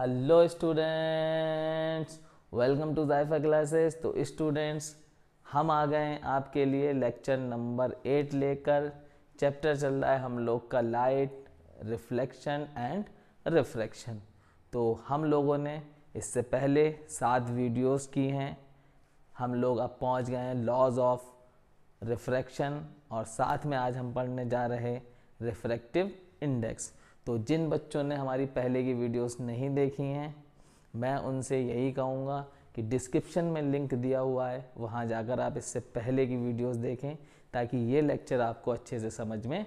Hello students, welcome to Zaifa classes. तो students, हम आ गए हैं आपके लिए लेक्चर नंबर 8 लेकर। चैप्टर चल रहा है हम लोग का लाइट, रिफ्लेक्शन एंड रिफ्रैक्शन। तो हम लोगों ने इससे पहले 7 वीडियोस की हैं। हम लोग अब पहुंच गए हैं लॉज ऑफ रिफ्रैक्शन और साथ में आज हम पढ़ने जा रहे हैं रिफ्रैक्टिव इंडेक्स। तो जिन बच्चों ने हमारी पहले की वीडियोस नहीं देखी हैं, मैं उनसे यही कहूँगा कि डिस्क्रिप्शन में लिंक दिया हुआ है, वहाँ जाकर आप इससे पहले की वीडियोस देखें ताकि ये लेक्चर आपको अच्छे से समझ में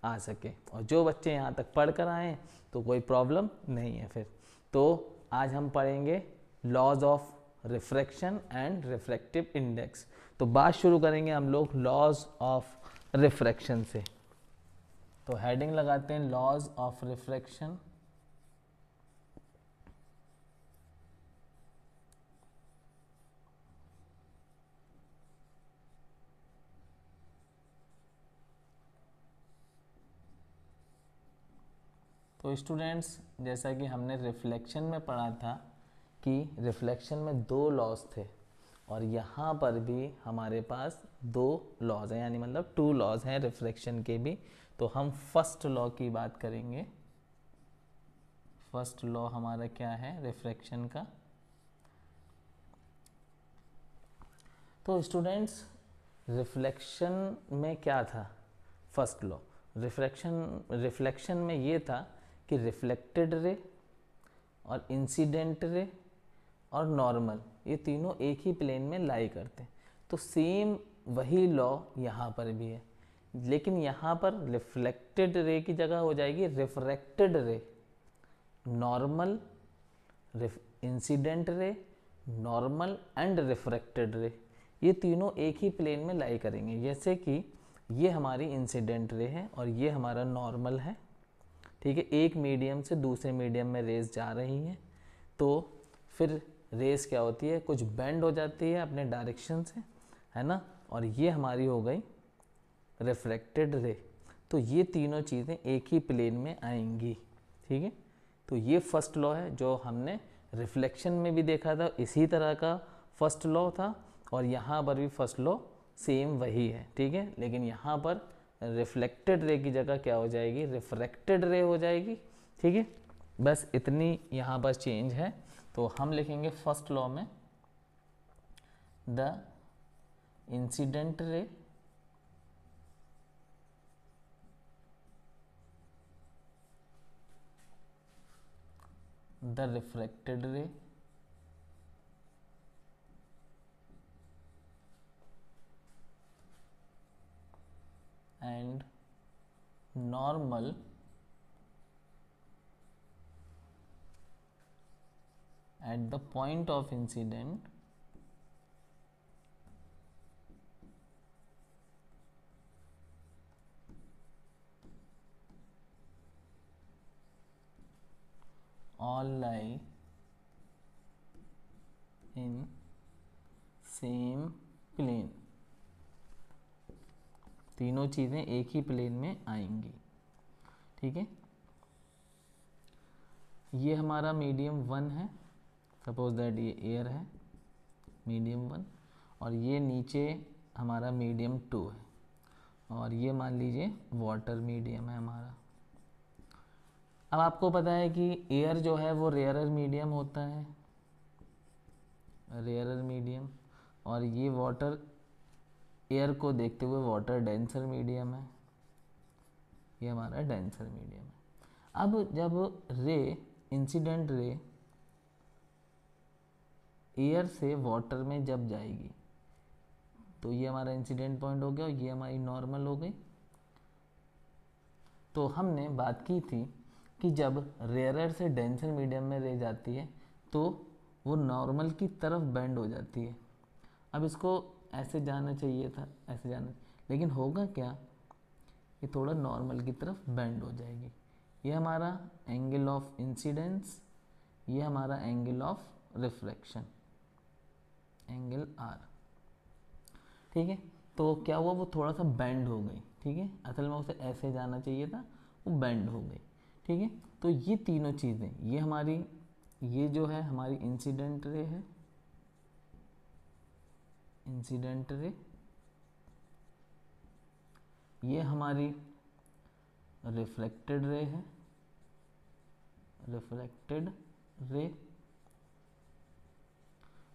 आ सके। और जो बच्चे यहाँ तक पढ़ कर आए तो कोई प्रॉब्लम नहीं है फिर। तो आज हम पढ़ेंगे laws of refraction and refractive index. तो बात शुरू करेंगे हम लोग लॉज ऑफ रिफ्रैक्शन से। तो हेडिंग लगाते हैं लॉज ऑफ रिफ्रैक्शन। तो स्टूडेंट्स, जैसा कि हमने रिफ्लेक्शन में पढ़ा था कि रिफ्लेक्शन में 2 लॉज थे और यहाँ पर भी हमारे पास 2 लॉज हैं, यानी मतलब 2 लॉज हैं रिफ्लेक्शन के भी। तो हम फर्स्ट लॉ की बात करेंगे। फर्स्ट लॉ हमारा क्या है रिफ्रैक्शन का। तो स्टूडेंट्स, रिफ्लेक्शन में क्या था फर्स्ट लॉ? रिफ्लेक्शन में ये था कि रिफ्लेक्टेड रे और इंसिडेंट रे और नॉर्मल, ये तीनों एक ही प्लेन में लाई करते हैं। तो सेम वही लॉ यहाँ पर भी है, लेकिन यहाँ पर रिफ्लेक्टेड रे की जगह हो जाएगी रिफ्रैक्टेड रे। Normal, incident ray, normal and refracted रे, ये तीनों एक ही प्लेन में लाई करेंगे। जैसे कि ये हमारी इंसिडेंट रे है और ये हमारा नॉर्मल है, ठीक है। एक मीडियम से दूसरे मीडियम में रेस जा रही है, तो फिर रेस क्या होती है, कुछ बेंड हो जाती है अपने डायरेक्शन से, है ना। और ये हमारी हो गई रिफ्रैक्टेड रे। तो ये तीनों चीज़ें एक ही प्लेन में आएंगी, ठीक है। तो ये फर्स्ट लॉ है जो हमने रिफ्लेक्शन में भी देखा था, इसी तरह का फर्स्ट लॉ था। और यहाँ पर भी फर्स्ट लॉ सेम वही है, ठीक है। लेकिन यहाँ पर रिफ्लेक्टेड रे की जगह क्या हो जाएगी, रिफ्रैक्टेड रे हो जाएगी, ठीक है। बस इतनी यहाँ पर चेंज है। तो हम लिखेंगे फर्स्ट लॉ में the incident ray the refracted रे and normal at the point of incident all lie in same plane। तीनों चीज़ें एक ही प्लेन में आएंगी, ठीक है। ये हमारा मीडियम 1 है, सपोज दैट ये एयर है मीडियम 1, और ये नीचे हमारा मीडियम 2 है, और ये मान लीजिए वाटर मीडियम है हमारा। अब आपको पता है कि एयर जो है वो रेयरर मीडियम होता है, रेयरर मीडियम, और ये वाटर एयर को देखते हुए वाटर डेंसर मीडियम है, ये हमारा डेंसर मीडियम है। अब जब रे, इंसिडेंट रे एयर से वाटर में जब जाएगी तो ये हमारा इंसिडेंट पॉइंट हो गया और ये हमारी नॉर्मल हो गई। तो हमने बात की थी कि जब रेयरर से डेंसर मीडियम में रे जाती है तो वो नॉर्मल की तरफ बेंड हो जाती है। अब इसको ऐसे जाना चाहिए था, ऐसे जाना, लेकिन होगा क्या, ये थोड़ा नॉर्मल की तरफ बेंड हो जाएगी। ये हमारा एंगल ऑफ इंसिडेंस, ये हमारा angle of refraction, angle R, ठीक है। तो क्या हुआ, वो थोड़ा सा बेंड हो गई, ठीक है। असल में उसे ऐसे जाना चाहिए था, वो बेंड हो गई, ठीक है। तो ये तीनों चीज़ें, ये हमारी ये जो है हमारी इंसिडेंट रे है, इंसिडेंट रे, ये हमारी रिफ्लेक्टेड रे है, रिफ्लेक्टेड रे,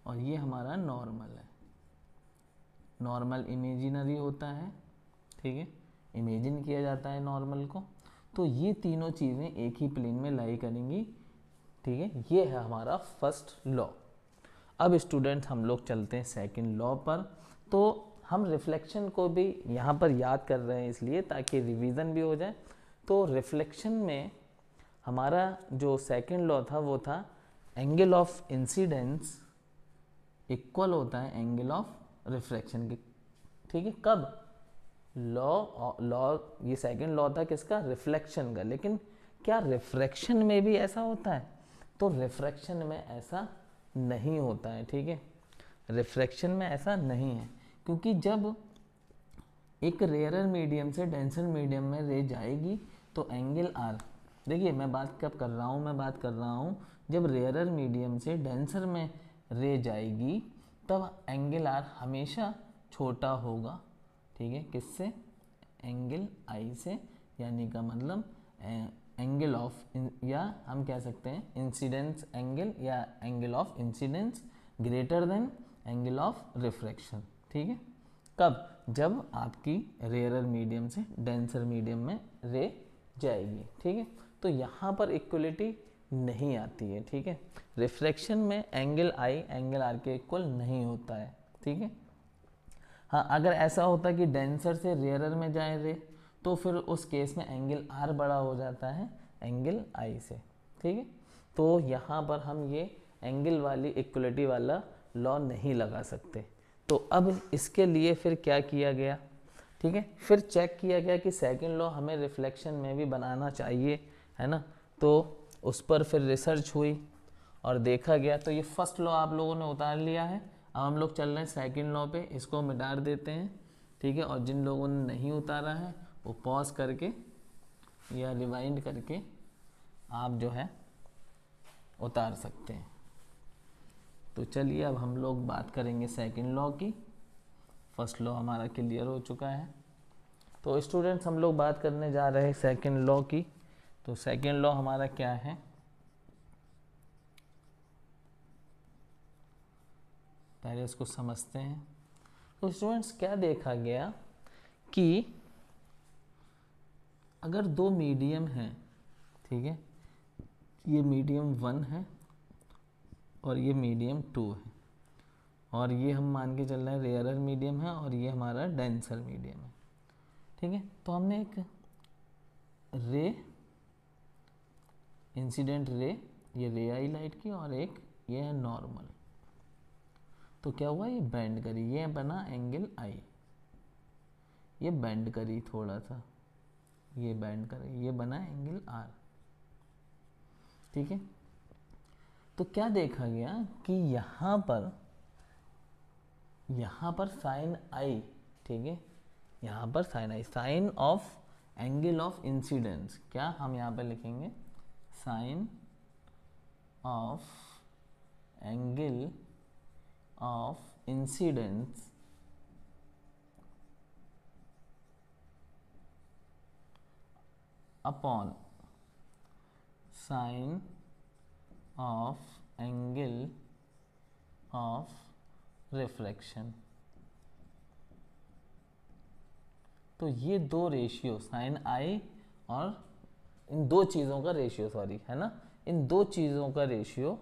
और ये हमारा नॉर्मल है। नॉर्मल इमेजिनरी होता है, ठीक है, इमेजिन किया जाता है नॉर्मल को। तो ये तीनों चीज़ें एक ही प्लेन में लाई करेंगी, ठीक है। ये है हमारा फर्स्ट लॉ। अब स्टूडेंट्स हम लोग चलते हैं सेकंड लॉ पर। तो हम रिफ्लेक्शन को भी यहाँ पर याद कर रहे हैं इसलिए ताकि रिवीजन भी हो जाए। तो रिफ्लेक्शन में हमारा जो सेकंड लॉ था वो था एंगल ऑफ इंसिडेंस इक्वल होता है एंगल ऑफ रिफ्रैक्शन के, ठीक है। कब? लॉ ये सेकंड लॉ था किसका? रिफ्लेक्शन का। लेकिन क्या रिफ्रैक्शन में भी ऐसा होता है? तो रिफ्रैक्शन में ऐसा नहीं होता है, ठीक है। रिफ्रैक्शन में ऐसा नहीं है, क्योंकि जब एक रेयरर मीडियम से डेंसर मीडियम में रे जाएगी तो एंगल आर, देखिए मैं बात कब कर रहा हूँ, मैं बात कर रहा हूँ जब रेयरर मीडियम से डेंसर में रे जाएगी तब एंगल आर हमेशा छोटा होगा, ठीक है। किससे? एंगल आई से, यानी का मतलब एंगल ऑफ, या हम कह सकते हैं इंसिडेंस एंगल या angle of incidence greater than angle of refraction, ठीक है। कब? जब आपकी रेयरर मीडियम से डेंसर मीडियम में रे जाएगी, ठीक है। तो यहाँ पर इक्वलिटी नहीं आती है, ठीक है। रिफ्रैक्शन में एंगल आई एंगल आर के इक्वल नहीं होता है, ठीक है। हाँ, अगर ऐसा होता कि डेंसर से रेयरर में जाए रे तो फिर उस केस में एंगल आर बड़ा हो जाता है एंगल आई से, ठीक है। तो यहाँ पर हम ये एंगल वाली इक्वलिटी वाला लॉ नहीं लगा सकते। तो अब इसके लिए फिर क्या किया गया, ठीक है, फिर चेक किया गया कि सेकंड लॉ हमें रिफ्लेक्शन में भी बनाना चाहिए, है ना। तो उस पर फिर रिसर्च हुई और देखा गया। तो ये फर्स्ट लॉ आप लोगों ने उतार लिया है। अब हम लोग चल रहे हैं सेकंड लॉ पे, इसको मिटा देते हैं, ठीक है। और जिन लोगों ने नहीं उतारा है वो पॉज करके या रिवाइंड करके आप जो है उतार सकते हैं। तो चलिए अब हम लोग बात करेंगे सेकंड लॉ की। फर्स्ट लॉ हमारा क्लियर हो चुका है। तो स्टूडेंट्स हम लोग बात करने जा रहे हैं सेकंड लॉ की। तो सेकंड लॉ हमारा क्या है? पहले इसको समझते हैं। तो स्टूडेंट्स क्या देखा गया कि अगर दो मीडियम हैं, ठीक है, ये मीडियम 1 है और ये मीडियम 2 है, और ये हम मान के चल रहे हैं रेयरर मीडियम है और ये हमारा डेंसर मीडियम है, ठीक है। तो हमने एक रे, इंसिडेंट रे, ये रे आई लाइट की, और एक ये है नॉर्मल। तो क्या हुआ? ये बेंड करी, ये बना एंगल आई, ये बेंड करी थोड़ा सा, ये बेंड करी, ये बना एंगल आर, ठीक है। तो क्या देखा गया कि यहाँ पर साइन आई, ठीक है, यहाँ पर sine I, sine of angle of incidence, क्या हम यहाँ पे लिखेंगे? Sine of angle of incidence upon sine of angle of refraction. तो ये दो रेशियो साइन आई और इन दो चीज़ों का रेशियो, सॉरी, है ना, इन दो चीज़ों का रेशियो,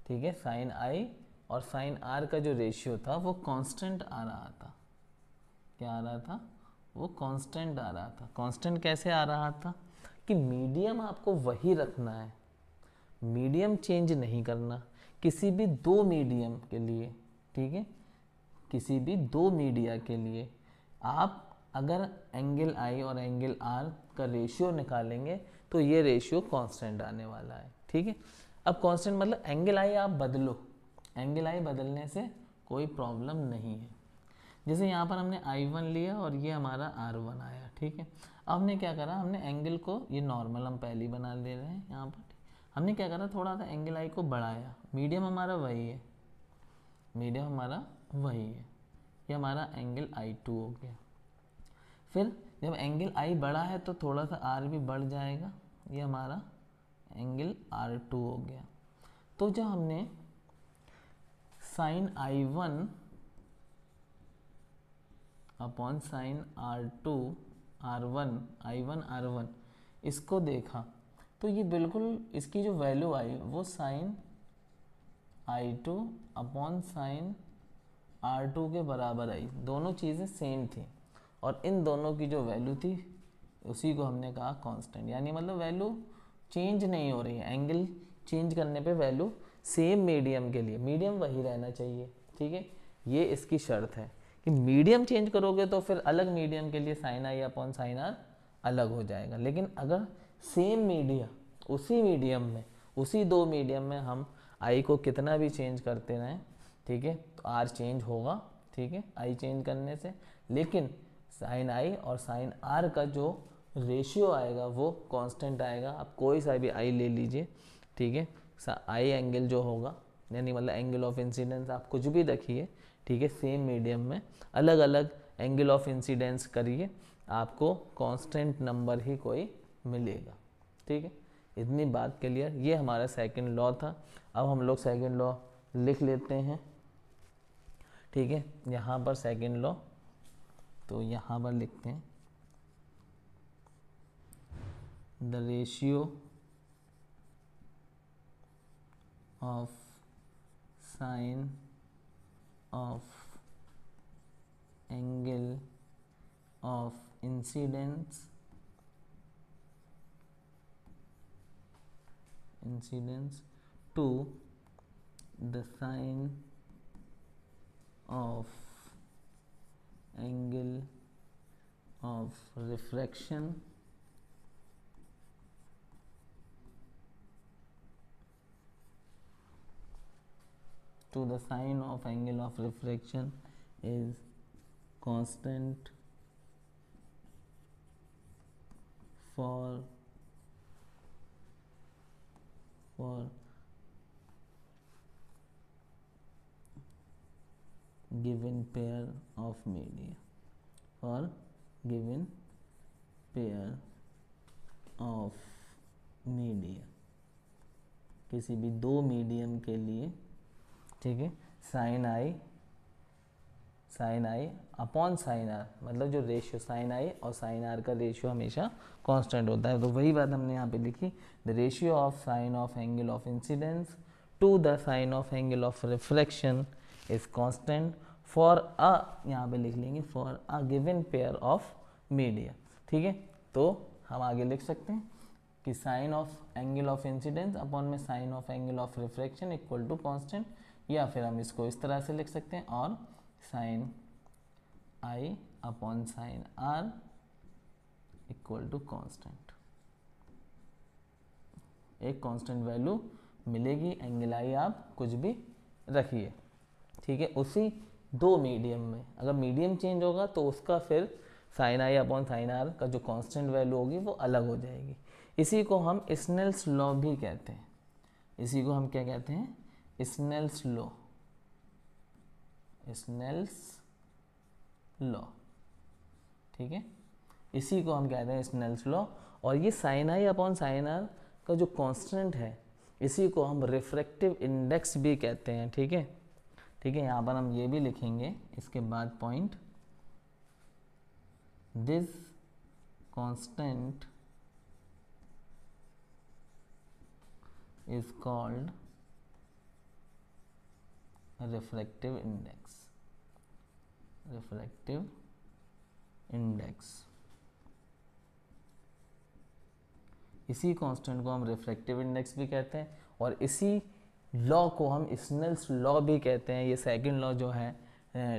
ठीक है, साइन आई और साइन आर का जो रेशियो था वो कांस्टेंट आ रहा था। क्या आ रहा था? वो कांस्टेंट आ रहा था। कांस्टेंट कैसे आ रहा था? कि मीडियम आपको वही रखना है, मीडियम चेंज नहीं करना किसी भी दो मीडियम के लिए, ठीक है। किसी भी दो मीडिया के लिए आप अगर एंगल आई और एंगल आर का रेशियो निकालेंगे तो ये रेशियो कांस्टेंट आने वाला है, ठीक है। अब कांस्टेंट मतलब एंगल आई आप बदलो, एंगल आई बदलने से कोई प्रॉब्लम नहीं है। जैसे यहाँ पर हमने I1 लिया और ये हमारा R1 आया, ठीक है। अब हमने क्या करा? हमने एंगल को, ये नॉर्मल हम पहले बना ले रहे हैं यहाँ पर, हमने क्या करा, थोड़ा सा एंगल आई को बढ़ाया, मीडियम हमारा वही है, मीडियम हमारा वही है, ये हमारा एंगल I2 हो गया। फिर जब एंगल I बढ़ा है तो थोड़ा सा R भी बढ़ जाएगा, ये हमारा एंगल R2 हो गया। तो जब हमने sign I1 upon sine R2 R1 I1 R1 इसको देखा तो ये बिल्कुल इसकी जो वैल्यू आई वो sign I2 upon sine R2 के बराबर आई, दोनों चीज़ें सेम थी और इन दोनों की जो वैल्यू थी उसी को हमने कहा कांस्टेंट, यानी मतलब वैल्यू चेंज नहीं हो रही है, एंगल चेंज करने पे वैल्यू सेम मीडियम के लिए, मीडियम वही रहना चाहिए, ठीक है। ये इसकी शर्त है कि मीडियम चेंज करोगे तो फिर अलग मीडियम के लिए sine I upon sine R अलग हो जाएगा, लेकिन अगर सेम मीडिया उसी मीडियम में, उसी दो मीडियम में हम आई को कितना भी चेंज करते रहें, ठीक है, तो आर चेंज होगा, ठीक है, आई चेंज करने से, लेकिन साइन आई और साइन आर का जो रेशियो आएगा वो कांस्टेंट आएगा। आप कोई सा भी आई ले लीजिए, ठीक है, आई एंगल जो होगा, यानी मतलब एंगल ऑफ इंसिडेंस आप कुछ भी रखिए, ठीक है, सेम मीडियम में अलग अलग एंगल ऑफ इंसिडेंस करिए, आपको कांस्टेंट नंबर ही कोई मिलेगा, ठीक है। इतनी बात क्लियर, ये हमारा सेकंड लॉ था। अब हम लोग सेकंड लॉ लिख लेते हैं, ठीक है, यहाँ पर सेकंड लॉ, तो यहाँ पर लिखते हैं the ratio of sine of angle of incidence to the sine of angle of refraction to the sine of angle of refraction is constant for given pair of media, for given pair of media, किसी भी दो medium के लिए, ठीक है, sine I upon sine R, मतलब जो ratio sine I और साइन आर का रेशियो हमेशा कांस्टेंट होता है। तो वही बात हमने यहाँ पे लिखी, the ratio of sine of angle of incidence to the sine of angle of refraction is constant for a, यहाँ पे लिख लेंगे for a given pair of media, ठीक है। तो हम आगे लिख सकते हैं कि sine of angle of incidence upon में sine of angle of refraction equal to constant, या फिर हम इसको इस तरह से लिख सकते हैं, और sine I upon sine R equal to constant, एक कांस्टेंट वैल्यू मिलेगी, एंगल आई आप कुछ भी रखिए, ठीक है, उसी दो मीडियम में। अगर मीडियम चेंज होगा तो उसका फिर sine I upon sine R का जो कांस्टेंट वैल्यू होगी वो अलग हो जाएगी। इसी को हम स्नेल्स लॉ भी कहते हैं, इसी को हम क्या कहते हैं, स्नेल्स लॉ, स्नेल्स लॉ, ठीक है, इसी को हम कहते हैं स्नेल्स लॉ। और ये sine I upon sine R का जो कांस्टेंट है इसी को हम रिफ्रैक्टिव इंडेक्स भी कहते हैं, ठीक है, ठीक है। यहाँ पर हम ये भी लिखेंगे इसके बाद point, this constant is called refractive index, refractive index, इसी कांस्टेंट को हम रिफ्रैक्टिव इंडेक्स भी कहते हैं, और इसी लॉ को हम स्नेल्स लॉ भी कहते हैं। ये सेकंड लॉ जो है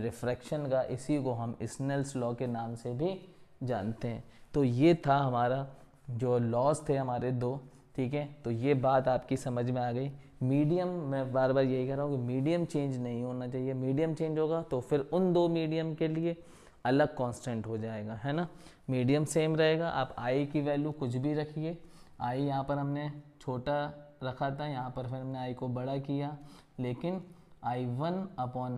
रिफ्रैक्शन का, इसी को हम स्नेल्स लॉ के नाम से भी जानते हैं। तो ये था हमारा जो लॉज थे हमारे दो, ठीक है। तो ये बात आपकी समझ में आ गई। मीडियम, मैं बार बार यही कह रहा हूँ कि मीडियम चेंज नहीं होना चाहिए, मीडियम चेंज होगा तो फिर उन दो मीडियम के लिए अलग कांस्टेंट हो जाएगा, है ना। मीडियम सेम रहेगा, आप आई की वैल्यू कुछ भी रखिए, आई यहाँ पर हमने छोटा रखा था, यहाँ पर फिर हमने आई को बड़ा किया, लेकिन I1 upon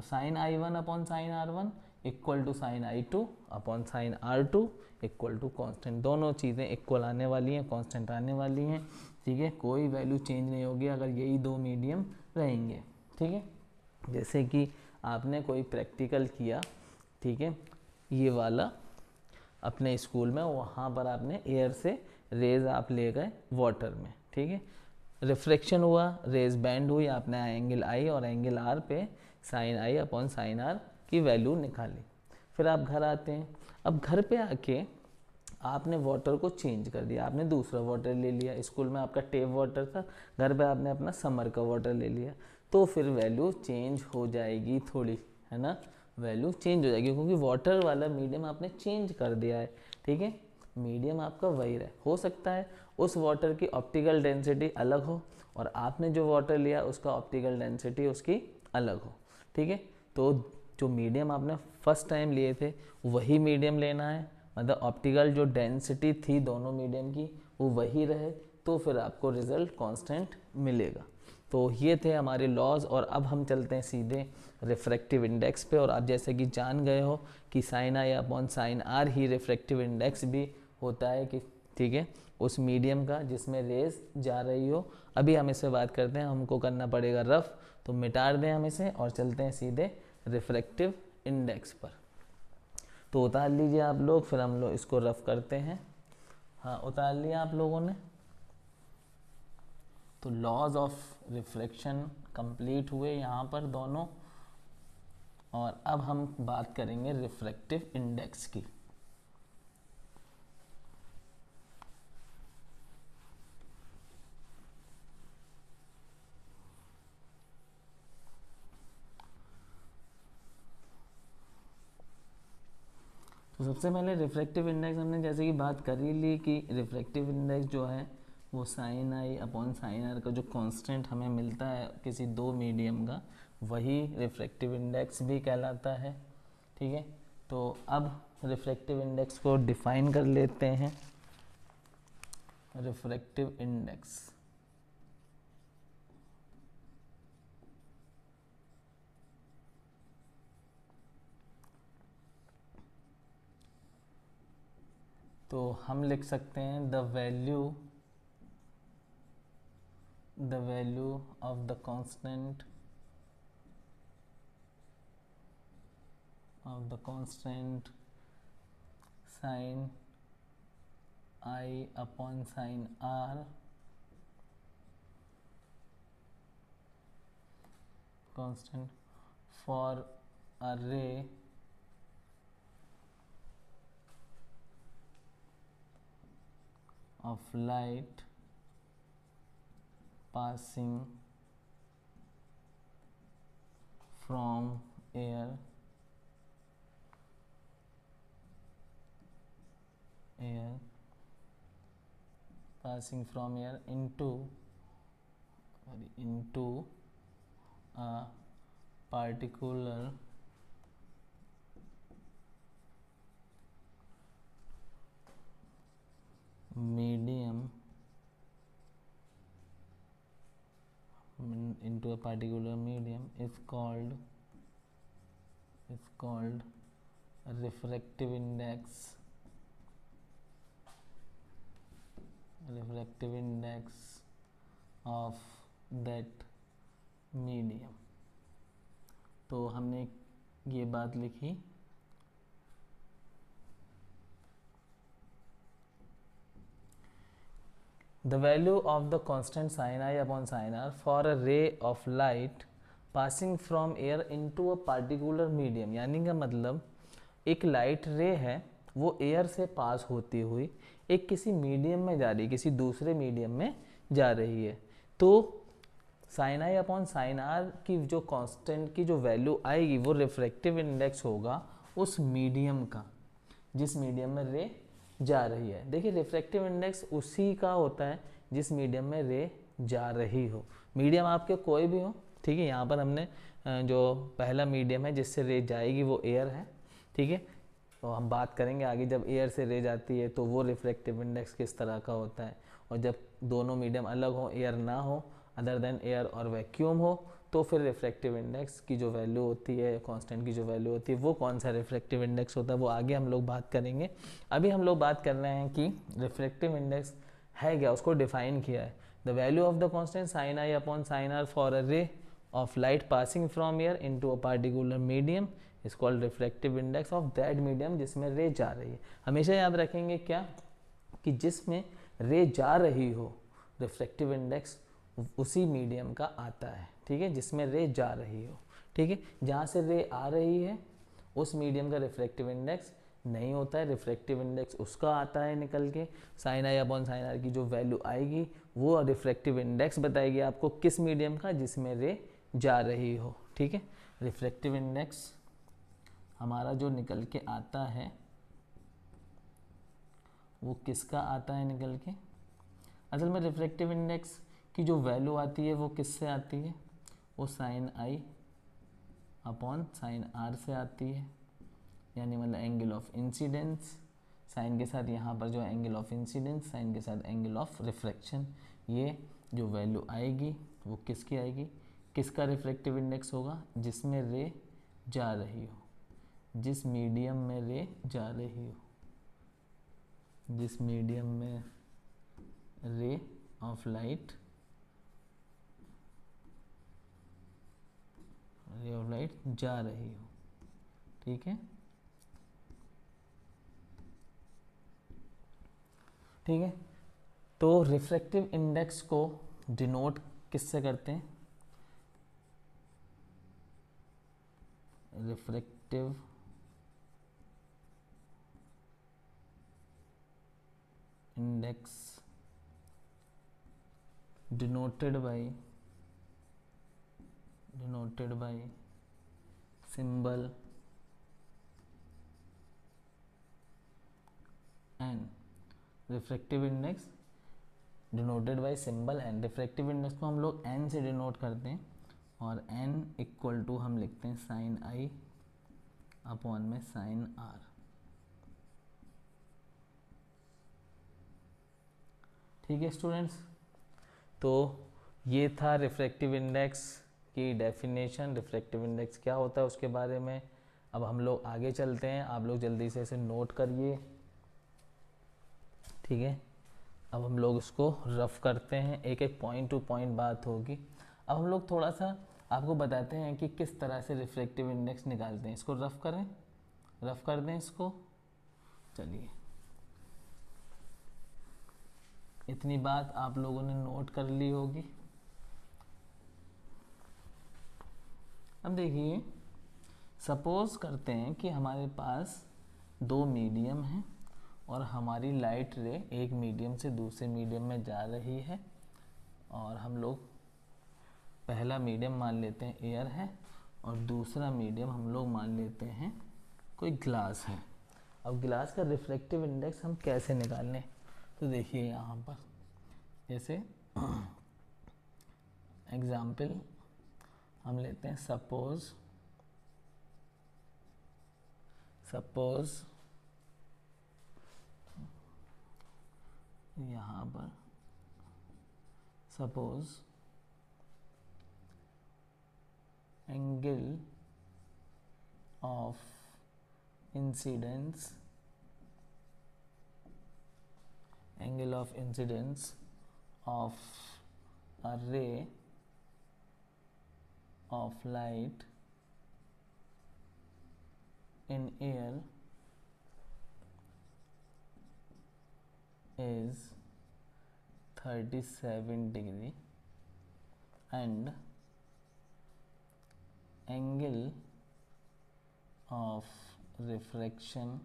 sine I1 upon sine R1 equal to sine I2 upon sine R2 equal to constant. दोनों चीज़ें इक्वल आने वाली हैं, कॉन्स्टेंट आने वाली हैं, ठीक है। कोई वैल्यू चेंज नहीं होगी अगर यही दो मीडियम रहेंगे, ठीक है। जैसे कि आपने कोई प्रैक्टिकल किया, ठीक है, ये वाला अपने स्कूल में, वहाँ पर आपने एयर से रेज आप ले गए वाटर में, ठीक है, रिफ्रैक्शन हुआ, रेज बैंड हुई, आपने एंगल आई और एंगल आर पे sine I upon sine R की वैल्यू निकाली। फिर आप घर आते हैं, अब घर पे आके आपने वाटर को चेंज कर दिया, आपने दूसरा वाटर ले लिया, स्कूल में आपका टेप वाटर था, घर पे आपने अपना समर का वाटर ले लिया, तो फिर वैल्यू चेंज हो जाएगी थोड़ी, है ना, वैल्यू चेंज हो जाएगी क्योंकि वाटर वाला मीडियम आपने चेंज कर दिया है, ठीक है। मीडियम आपका वही रहे, हो सकता है उस वाटर की ऑप्टिकल डेंसिटी अलग हो और आपने जो वाटर लिया उसका ऑप्टिकल डेंसिटी उसकी अलग हो, ठीक है। तो जो मीडियम आपने फर्स्ट टाइम लिए थे वही मीडियम लेना है, मतलब ऑप्टिकल जो डेंसिटी थी दोनों मीडियम की वो वही रहे, तो फिर आपको रिजल्ट कांस्टेंट मिलेगा। तो ये थे हमारे लॉज, और अब हम चलते हैं सीधे रिफ्रैक्टिव इंडेक्स पे। और आप जैसे कि जान गए हो कि sine I upon sine R ही रिफ्रैक्टिव इंडेक्स भी होता है, कि ठीक है, उस मीडियम का जिसमें रेज जा रही हो। अभी हम इससे बात करते हैं, हमको करना पड़ेगा रफ, तो मिटा दें हम इसे और चलते हैं सीधे रिफ्रैक्टिव इंडेक्स पर। तो उतार लीजिए आप लोग, फिर हम लोग इसको रफ करते हैं। हाँ, उतार लिया आप लोगों ने। तो लॉज ऑफ रिफ्लेक्शन कंप्लीट हुए यहाँ पर दोनों, और अब हम बात करेंगे रिफ्रैक्टिव इंडेक्स की। तो सबसे पहले रिफ्रैक्टिव इंडेक्स हमने जैसे कि बात कर ही ली कि रिफ्रैक्टिव इंडेक्स जो है वो sine I upon sine R का जो कांस्टेंट हमें मिलता है किसी दो मीडियम का, वही रिफ्रैक्टिव इंडेक्स भी कहलाता है, ठीक है। तो अब रिफ्रैक्टिव इंडेक्स को डिफाइन कर लेते हैं। रिफ्रैक्टिव इंडेक्स तो हम लिख सकते हैं the value of the constant sine I upon sine R constant for a ray of light passing from air into a particular medium is called refractive index of that medium। तो हमने ये बात लिखी, the value of the constant sin I upon sin r for a ray of light passing from air into a particular medium, यानी का मतलब एक light रे है वो एयर से पास होती हुई एक किसी मीडियम में जा रही, किसी दूसरे मीडियम में जा रही है, तो sine I upon sine R की जो कांस्टेंट की जो वैल्यू आएगी वो रिफ्रैक्टिव इंडेक्स होगा उस मीडियम का जिस मीडियम में रे जा रही है। देखिए रिफ्रैक्टिव इंडेक्स उसी का होता है जिस मीडियम में रे जा रही हो, मीडियम आपके कोई भी हो, ठीक है। यहाँ पर हमने जो पहला मीडियम है जिससे रे जाएगी वो एयर है, ठीक है। तो हम बात करेंगे आगे जब एयर से रे जाती है तो वो रिफ्रैक्टिव इंडेक्स किस तरह का होता है, और जब दोनों मीडियम अलग हो, एयर ना हो, अदर देन एयर और वैक्यूम हो, तो फिर रिफ्रैक्टिव इंडेक्स की जो वैल्यू होती है, कांस्टेंट की जो वैल्यू होती है, वो कौन सा रिफ्रैक्टिव इंडेक्स होता है, वो आगे हम लोग बात करेंगे। अभी हम लोग बात कर रहे हैं कि रिफ्रैक्टिव इंडेक्स है क्या, उसको डिफाइन किया है। The value of the constant sine I upon sine R for a ray of light passing from air into a particular medium is called refractive index of that medium जिसमें ray जा रही है। हमेशा याद रखेंगे क्या, कि जिसमें रे जा रही हो, रिफ्रैक्टिव इंडेक्स उसी मीडियम का आता है, ठीक है, जिसमें रे जा रही हो, ठीक है। जहाँ से रे आ रही है उस मीडियम का रिफ्रैक्टिव इंडेक्स नहीं होता है, रिफ्रैक्टिव इंडेक्स उसका आता है निकल के। Sine I upon sine R की जो वैल्यू आएगी वो रिफ्रैक्टिव इंडेक्स बताएगी आपको किस मीडियम का, जिसमें रे जा रही हो, ठीक है। रिफ्रैक्टिव इंडेक्स हमारा जो निकल के आता है वो किसका आता है निकल के, असल में रिफ्रैक्टिव इंडेक्स की जो वैल्यू आती है वो किससे आती है, वो sine I upon sine R से आती है, यानी मतलब एंगल ऑफ इंसिडेंस, साइन के साथ यहाँ पर जो एंगल ऑफ इंसिडेंस, साइन के साथ एंगल ऑफ रिफ्रैक्शन, ये जो वैल्यू आएगी वो किसकी आएगी, किसका रिफ्रैक्टिव इंडेक्स होगा, जिसमें रे जा रही हो, जिस मीडियम में रे जा रही हो, जिस मीडियम में रे ऑफ लाइट जा रही हो, ठीक है, ठीक है। तो रिफ्रैक्टिव इंडेक्स को डिनोट किससे करते हैं, refractive index denoted by symbol N, refractive index denoted by symbol N, refractive index को हम लोग एन से डिनोट करते हैं, और एन इक्वल टू हम लिखते हैं साइन आई अपॉन में साइन आर, ठीक है स्टूडेंट्स। तो ये था रिफ्रैक्टिव इंडेक्स की डेफिनेशन, रिफ्रैक्टिव इंडेक्स क्या होता है उसके बारे में। अब हम लोग आगे चलते हैं, आप लोग जल्दी से इसे नोट करिए, ठीक है। अब हम लोग इसको रफ करते हैं, एक एक पॉइंट टू पॉइंट बात होगी। अब हम लोग थोड़ा सा आपको बताते हैं कि किस तरह से रिफ्रैक्टिव इंडेक्स निकालते हैं। इसको रफ करें, रफ कर दें इसको, चलिए। इतनी बात आप लोगों ने नोट कर ली होगी। अब देखिए, सपोज करते हैं कि हमारे पास दो मीडियम हैं और हमारी लाइट रे एक मीडियम से दूसरे मीडियम में जा रही है, और हम लोग पहला मीडियम मान लेते हैं एयर है, और दूसरा मीडियम हम लोग मान लेते हैं कोई ग्लास है। अब ग्लास का रिफ्रैक्टिव इंडेक्स हम कैसे निकालें, तो देखिए यहाँ पर जैसे एग्जाम्पल हम लेते हैं, सपोज यहाँ पर suppose angle of incidence of a ray of light in air is 37 degree and angle of refraction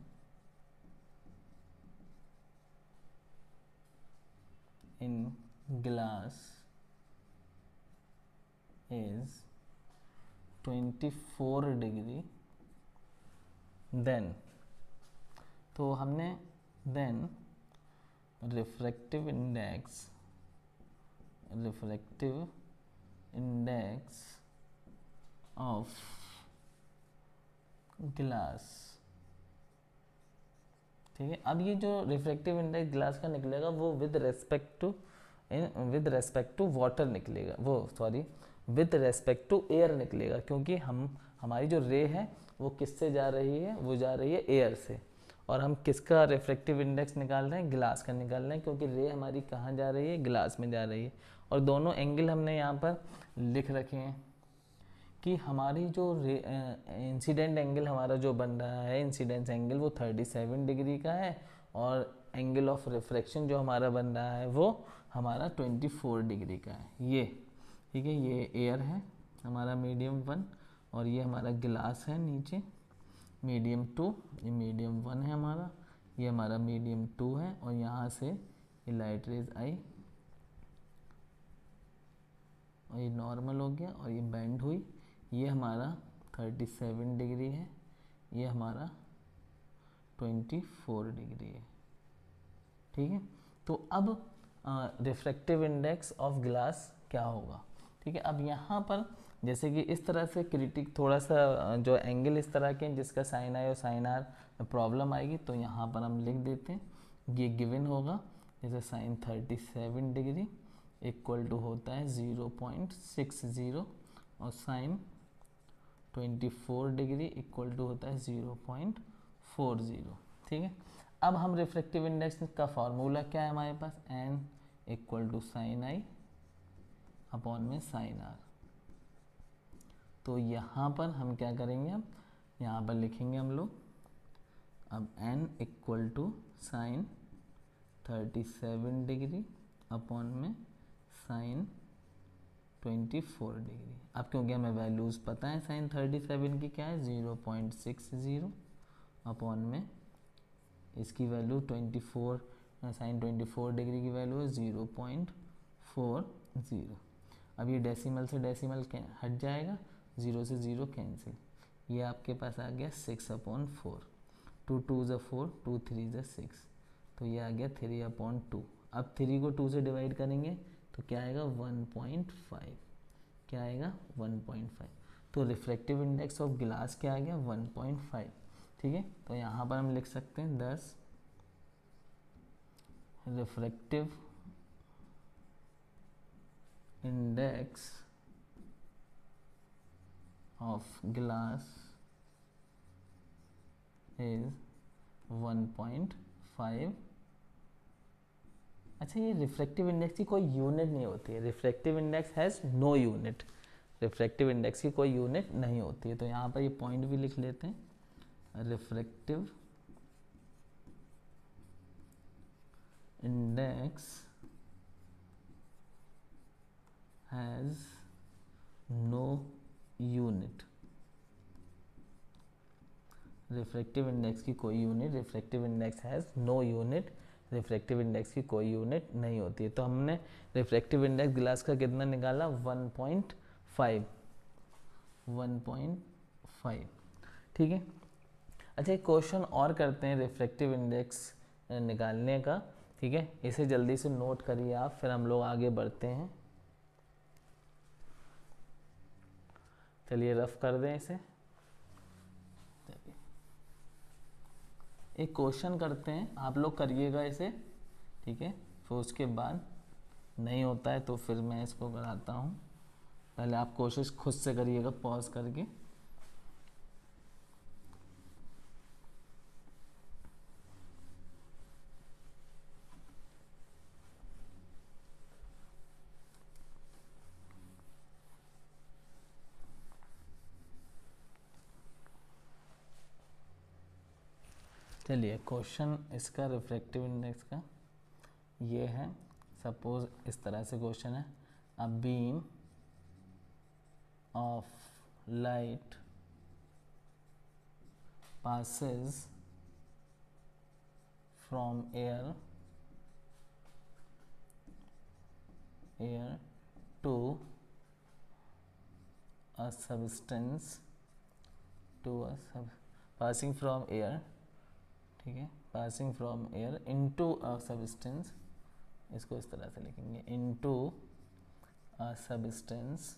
in glass is 24 degree, then तो हमने then refractive index of glass ठीक है। अब ये जो रिफ्रैक्टिव इंडेक्स ग्लास का निकलेगा वो विद रेस्पेक्ट टू वाटर निकलेगा, विद रेस्पेक्ट टू एयर निकलेगा, क्योंकि हमारी जो रे है वो किससे जा रही है, वो जा रही है एयर से, और हम किसका रिफ्रैक्टिव इंडेक्स निकाल रहे हैं, ग्लास का निकाल रहे हैं, क्योंकि रे हमारी कहाँ जा रही है, ग्लास में जा रही है। और दोनों एंगल हमने यहाँ पर लिख रखे हैं कि हमारी जो इंसिडेंट एंगल हमारा जो बन रहा है, इंसिडेंस एंगल वो 37 डिग्री का है, और एंगल ऑफ रिफ्रैक्शन जो हमारा बन रहा है वो हमारा 24 डिग्री का है। ये ठीक है, ये एयर है हमारा मीडियम 1, और ये हमारा गिलास है नीचे मीडियम 2, ये मीडियम 1 है हमारा, ये हमारा मीडियम 2 है, और यहाँ से ये लाइट रेज आई और ये नॉर्मल हो गया और ये बेंड हुई, ये हमारा 37 डिग्री है, ये हमारा 24 डिग्री है। ठीक है, तो अब रिफ्रैक्टिव इंडेक्स ऑफ ग्लास क्या होगा। ठीक है, अब यहाँ पर जैसे कि इस तरह से क्रिटिक थोड़ा सा जो एंगल इस तरह के हैं जिसका साइन आई और साइन आर प्रॉब्लम आएगी, तो यहाँ पर हम लिख देते हैं ये गिवन होगा, जैसे साइन 37 डिग्री इक्वल टू होता है 0.60 और साइन 24 डिग्री इक्वल टू होता है 0.40। ठीक है, अब हम रिफ्रैक्टिव इंडेक्स का फॉर्मूला क्या है हमारे पास, n equal to sine I upon में साइन आर। तो यहाँ पर हम क्या करेंगे, अब यहाँ पर लिखेंगे हम लोग, अब n equal to sine 37 degree upon में साइन 24 डिग्री। अब क्योंकि हमें वैल्यूज़ पता है साइन 37 की क्या है 0.60 अपॉन में इसकी वैल्यू 24, साइन 24 डिग्री की वैल्यू है 0.40। अब ये डेसिमल से डेसिमल हट जाएगा, 0 से 0 कैंसिल, ये आपके पास आ गया 6/4, 2 2 ज़ा 4, 2 3 ज़ा 6, तो ये आ गया 3/2। अब 3 को 2 से डिवाइड करेंगे तो क्या आएगा 1.5, क्या आएगा 1.5। तो रिफ्रैक्टिव इंडेक्स ऑफ ग्लास क्या आ गया 1.5। ठीक है, तो यहाँ पर हम लिख सकते हैं 10 refractive index of glass is 1.5। अच्छा, ये रिफ्रैक्टिव इंडेक्स की कोई यूनिट नहीं होती है, refractive index has no unit, refractive index की कोई यूनिट नहीं होती है। तो यहाँ पर ये पॉइंट भी लिख लेते हैं, refractive index has no unit, refractive index की कोई unit, refractive index has no unit, refractive index की कोई यूनिट नहीं होती है। तो हमने रिफ्रैक्टिव इंडेक्स ग्लास का कितना निकाला 1.5। ठीक है, अच्छा एक क्वेश्चन और करते हैं रिफ्रैक्टिव इंडेक्स निकालने का। ठीक है, इसे जल्दी से नोट करिए आप, फिर हम लोग आगे बढ़ते हैं। चलिए रफ कर दें इसे, एक क्वेश्चन करते हैं, आप लोग करिएगा इसे। ठीक है, फिर उसके बाद नहीं होता है तो फिर मैं इसको कराता हूँ, पहले आप कोशिश खुद से करिएगा पॉज करके। चलिए क्वेश्चन इसका रिफ्रैक्टिव इंडेक्स का ये है, सपोज इस तरह से क्वेश्चन है, a beam of light passes from air to a substance passing from air, ठीक है, passing from air into a substance, इसको इस तरह से लिखेंगे into a substance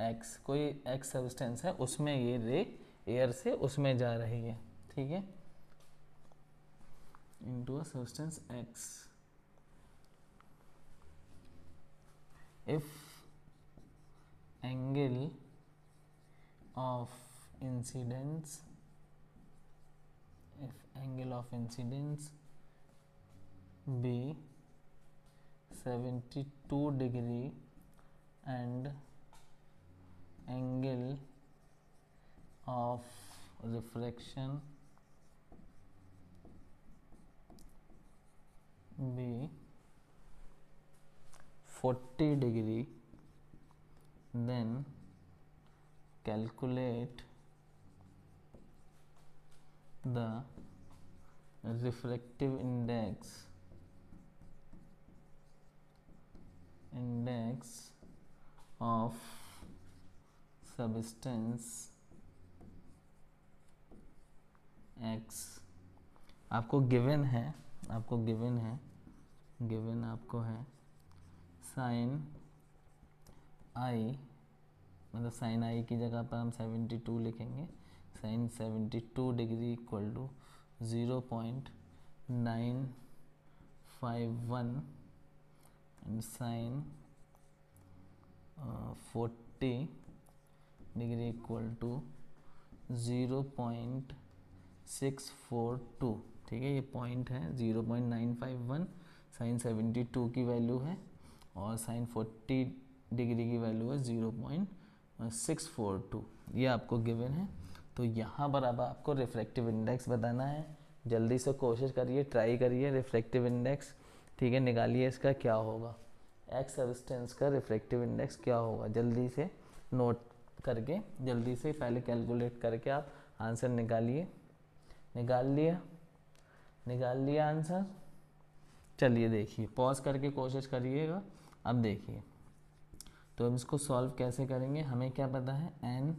x, कोई x सब्सटेंस है उसमें ये रे एयर से उसमें जा रही है। ठीक है, into a substance X if angle of incidence be 72 degree and angle of refraction be 40 degree, then calculate the refractive index of substance X। आपको गिवन है साइन आई, मतलब साइन आई की जगह पर हम 72 लिखेंगे, sine 72 degree equal to 0.951 and sine 40 degree equal to 0.642। ठीक है, ये पॉइंट है 0.951, साइन 72 की वैल्यू है और साइन 40 डिग्री की वैल्यू है 0.642, ये आपको गिवन है। तो यहाँ पर अब आपको रिफ्रैक्टिव इंडेक्स बताना है। जल्दी से कोशिश करिए, ट्राई करिए रिफ्रैक्टिव इंडेक्स, ठीक है, निकालिए इसका क्या होगा, एक्स सब्सटेंस का रिफ्रैक्टिव इंडेक्स क्या होगा। जल्दी से नोट करके, जल्दी से पहले कैलकुलेट करके आप आंसर निकालिए। निकाल लिया आंसर। चलिए देखिए, पॉज करके कोशिश करिएगा। अब देखिए, तो हम इसको सॉल्व कैसे करेंगे, हमें क्या पता है, n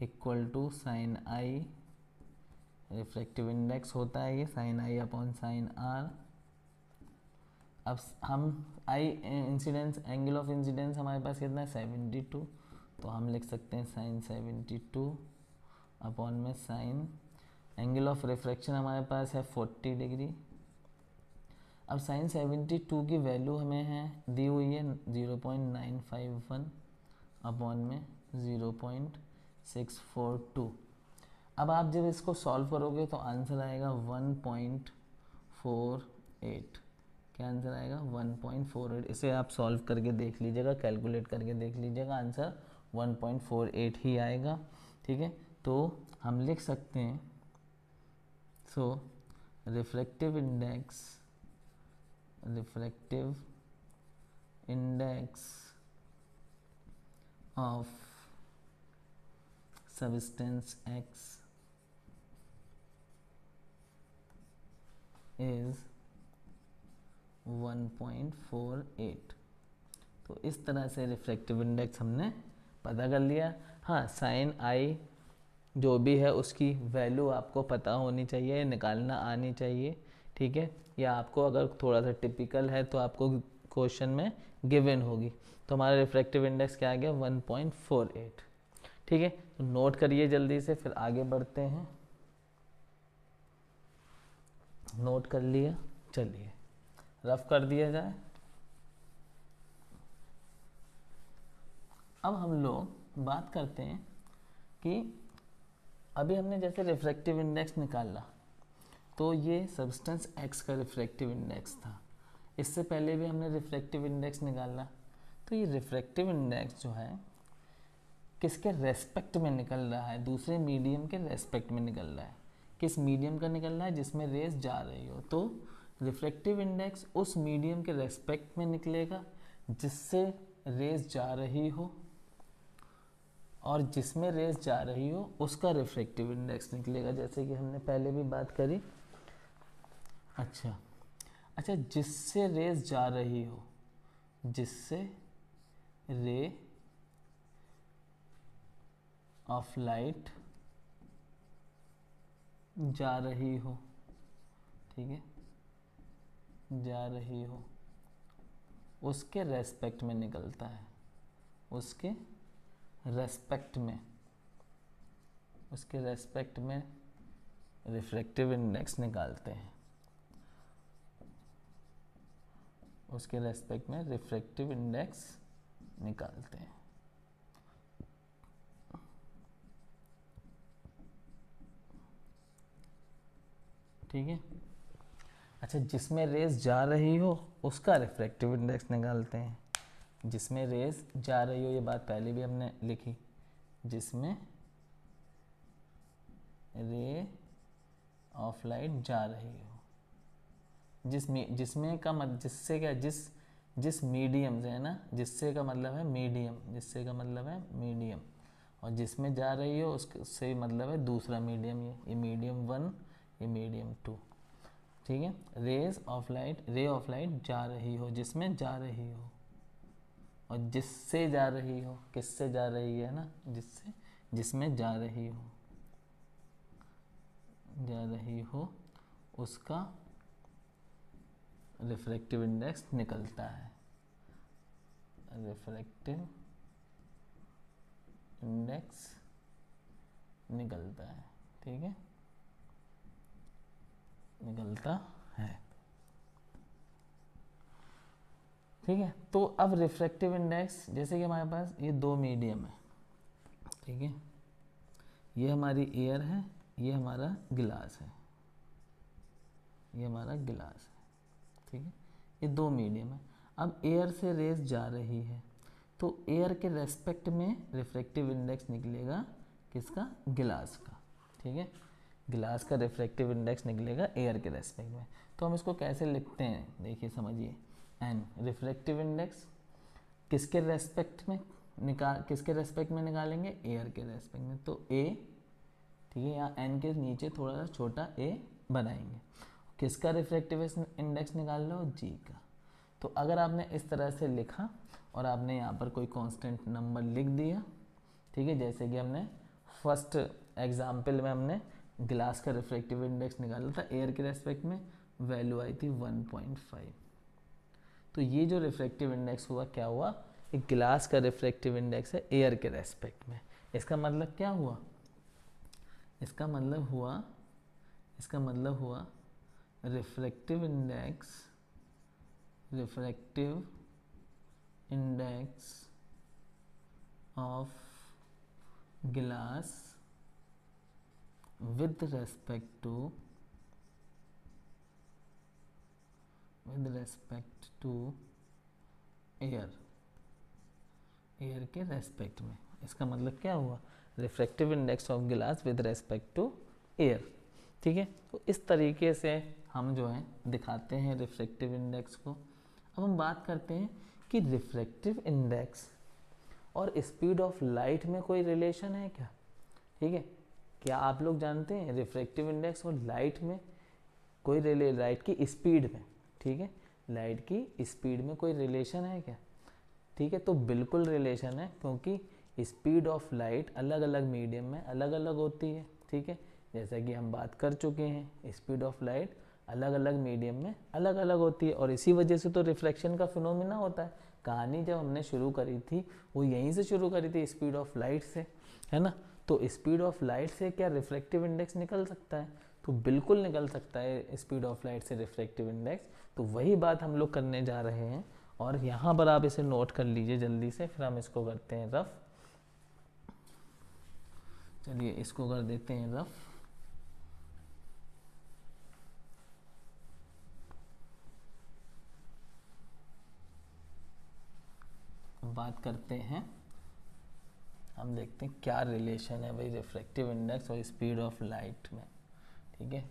equal to sine I, refractive index होता है ये sine I upon sine R. अब हम I incidence, angle of incidence हमारे पास कितना है 72, तो हम लिख सकते हैं साइन 72 अपॉन में साइन, एंगल ऑफ रिफ्रैक्शन हमारे पास है 40 डिग्री। अब साइन 72 की वैल्यू हमें है दी हुई है 0.951 अपॉन में 0.642। अब आप जब इसको सॉल्व करोगे तो आंसर आएगा 1.48। क्या आंसर आएगा 1.48। इसे आप सॉल्व करके देख लीजिएगा, कैलकुलेट करके देख लीजिएगा, आंसर 1.48 ही आएगा। ठीक है, तो हम लिख सकते हैं, so refractive index of substance X is 1.48। तो इस तरह से रिफ्रैक्टिव इंडेक्स हमने पता कर लिया। हाँ, साइन आई जो भी है उसकी वैल्यू आपको पता होनी चाहिए, निकालना आनी चाहिए। ठीक है, या आपको अगर थोड़ा सा टिपिकल है तो आपको क्वेश्चन में गिवन होगी। तो हमारा रिफ्रैक्टिव इंडेक्स क्या आ गया 1.48। ठीक है, तो नोट करिए जल्दी से, फिर आगे बढ़ते हैं। नोट कर लिया, चलिए रफ कर दिया जाए। अब हम लोग बात करते हैं कि अभी हमने जैसे रिफ्रैक्टिव इंडेक्स निकाला, तो ये सब्सटेंस एक्स का रिफ्रैक्टिव इंडेक्स था। इससे पहले भी हमने रिफ्रैक्टिव इंडेक्स निकाला। तो ये रिफ्रैक्टिव इंडेक्स जो है किसके रेस्पेक्ट में निकल रहा है, दूसरे मीडियम के रेस्पेक्ट में निकल रहा है। किस मीडियम का निकल रहा है, जिसमें रेस जा रही हो। तो रिफ्रैक्टिव इंडेक्स उस मीडियम के रेस्पेक्ट में निकलेगा जिससे रेस जा रही हो, और जिसमें रेस जा रही हो उसका रिफ्रैक्टिव इंडेक्स निकलेगा, जैसे कि हमने पहले भी बात करी। अच्छा, जिससे रेस जा रही हो, जिससे रे ऑफ लाइट जा रही हो, ठीक है, जा रही हो, उसके रेस्पेक्ट में निकलता है, उसके रेस्पेक्ट में रिफ्रैक्टिव इंडेक्स निकालते हैं, उसके रेस्पेक्ट में रिफ्रैक्टिव इंडेक्स निकालते हैं। ठीक है। अच्छा, जिसमें रेस जा रही हो उसका रिफ्रैक्टिव इंडेक्स निकालते हैं। जिसमें रेस जा रही हो, ये बात पहले भी हमने लिखी, जिसमें रे ऑफ लाइट जा रही हो, जिसमें का जिससे क्या, जिस मीडियम से, है ना, जिससे का मतलब है मीडियम, जिससे का मतलब है मीडियम, और जिसमें जा रही हो उससे मतलब है दूसरा मीडियम, ये मीडियम 1, ये मीडियम 2। ठीक है। रे ऑफ लाइट जा रही हो, जिसमें जा रही हो, और जिससे जा रही हो, किससे जा रही है ना, जिससे, जिसमें जा रही हो उसका रिफ्रैक्टिव इंडेक्स निकलता है। रिफ्रैक्टिव इंडेक्स निकलता है। ठीक है, निकलता है। ठीक है। तो अब रिफ्रैक्टिव इंडेक्स, जैसे कि हमारे पास ये दो मीडियम है, ठीक है, ये हमारी एयर है, ये हमारा गिलास है, ये हमारा गिलास है। ठीक है, ये दो मीडियम है। अब एयर से रेस जा रही है, तो एयर के रेस्पेक्ट में रिफ्रैक्टिव इंडेक्स निकलेगा किसका, गिलास का। ठीक है, गिलास का रिफ्रैक्टिव इंडेक्स निकलेगा एयर के रेस्पेक्ट में। तो हम इसको कैसे लिखते हैं, देखिए समझिए। एन रिफ्रैक्टिव इंडेक्स किसके रेस्पेक्ट में निकालेंगे, एयर के रेस्पेक्ट में, तो ए। ठीक है, यहाँ एन के नीचे थोड़ा सा छोटा ए बनाएंगे। किसका रिफ्रैक्टिव इंडेक्स निकाल लो, जी का। तो अगर आपने इस तरह से लिखा और आपने यहाँ पर कोई कांस्टेंट नंबर लिख दिया, ठीक है, जैसे कि हमने फर्स्ट एग्जाम्पल में हमने गिलास का रिफ्रैक्टिव इंडेक्स निकाला था एयर के रेस्पेक्ट में, वैल्यू आई थी 1.5। तो ये जो रिफ्रैक्टिव इंडेक्स हुआ, क्या हुआ, एक गिलास का रिफ्रैक्टिव इंडेक्स है एयर के रेस्पेक्ट में। इसका मतलब क्या हुआ, इसका मतलब हुआ रिफ्रैक्टिव इंडेक्स ऑफ गिलास with respect to एयर के रेस्पेक्ट में। इसका मतलब क्या हुआ, रिफ्रैक्टिव इंडेक्स ऑफ गिलास विद रेस्पेक्ट टू एयर। ठीक है, तो इस तरीके से हम जो है दिखाते हैं रिफ्रैक्टिव इंडेक्स को। अब हम बात करते हैं कि रिफ्रैक्टिव इंडेक्स और स्पीड ऑफ लाइट में कोई रिलेशन है क्या। ठीक है, क्या आप लोग जानते हैं रिफ्रैक्टिव इंडेक्स और लाइट में कोई लाइट की स्पीड में, ठीक है, लाइट की स्पीड में कोई रिलेशन है क्या। ठीक है, तो बिल्कुल रिलेशन है, क्योंकि स्पीड ऑफ लाइट अलग अलग मीडियम में अलग अलग होती है। ठीक है, जैसा कि हम बात कर चुके हैं, स्पीड ऑफ लाइट अलग अलग मीडियम में अलग अलग होती है, और इसी वजह से तो रिफ्रैक्शन का फिनोमिना होता है। कहानी जब हमने शुरू करी थी वो यहीं से शुरू करी थी, स्पीड ऑफ लाइट से, है ना। तो स्पीड ऑफ लाइट से क्या रिफ्रैक्टिव इंडेक्स निकल सकता है, तो बिल्कुल निकल सकता है स्पीड ऑफ लाइट से रिफ्रैक्टिव इंडेक्स। तो वही बात हम लोग करने जा रहे हैं, और यहाँ पर आप इसे नोट कर लीजिए जल्दी से, फिर हम इसको करते हैं रफ। चलिए इसको कर देते हैं रफ। बात करते हैं, हम देखते हैं क्या रिलेशन है भाई रिफ्रैक्टिव इंडेक्स और स्पीड ऑफ लाइट में। ठीक है,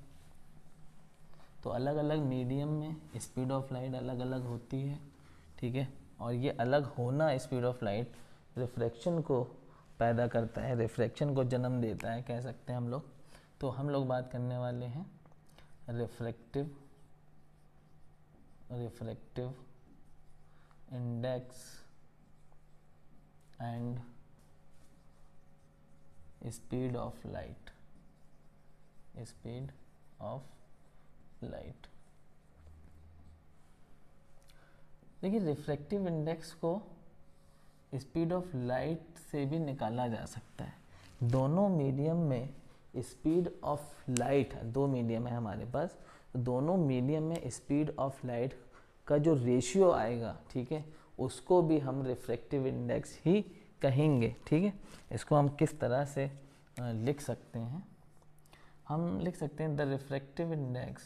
तो अलग अलग मीडियम में स्पीड ऑफ लाइट अलग अलग होती है। ठीक है, और ये अलग होना स्पीड ऑफ लाइट रिफ्रैक्शन को पैदा करता है, रिफ्रैक्शन को जन्म देता है, कह सकते हैं हम लोग। तो हम लोग बात करने वाले हैं refractive index and speed of light. देखिए, रिफ्रैक्टिव इंडेक्स को स्पीड ऑफ लाइट से भी निकाला जा सकता है। दोनों मीडियम में स्पीड ऑफ लाइट, दो मीडियम है हमारे पास, तो दोनों मीडियम में स्पीड ऑफ लाइट का जो रेशियो आएगा, ठीक है, उसको भी हम रिफ्रैक्टिव इंडेक्स ही कहेंगे, ठीक है। इसको हम किस तरह से लिख सकते हैं, हम लिख सकते हैं the refractive index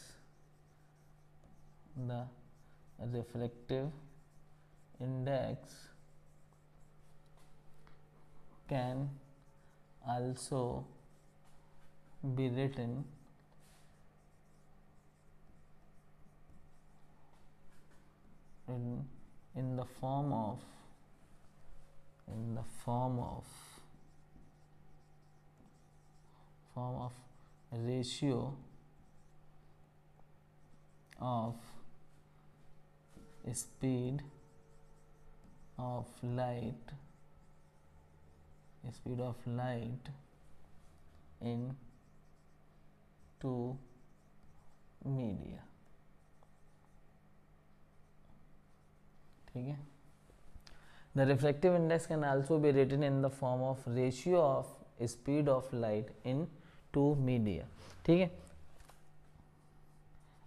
can also be written in the form of ratio of speed of light in two media, ठीक है। The refractive index can also be written in the form of ratio of speed of light in two media, ठीक है।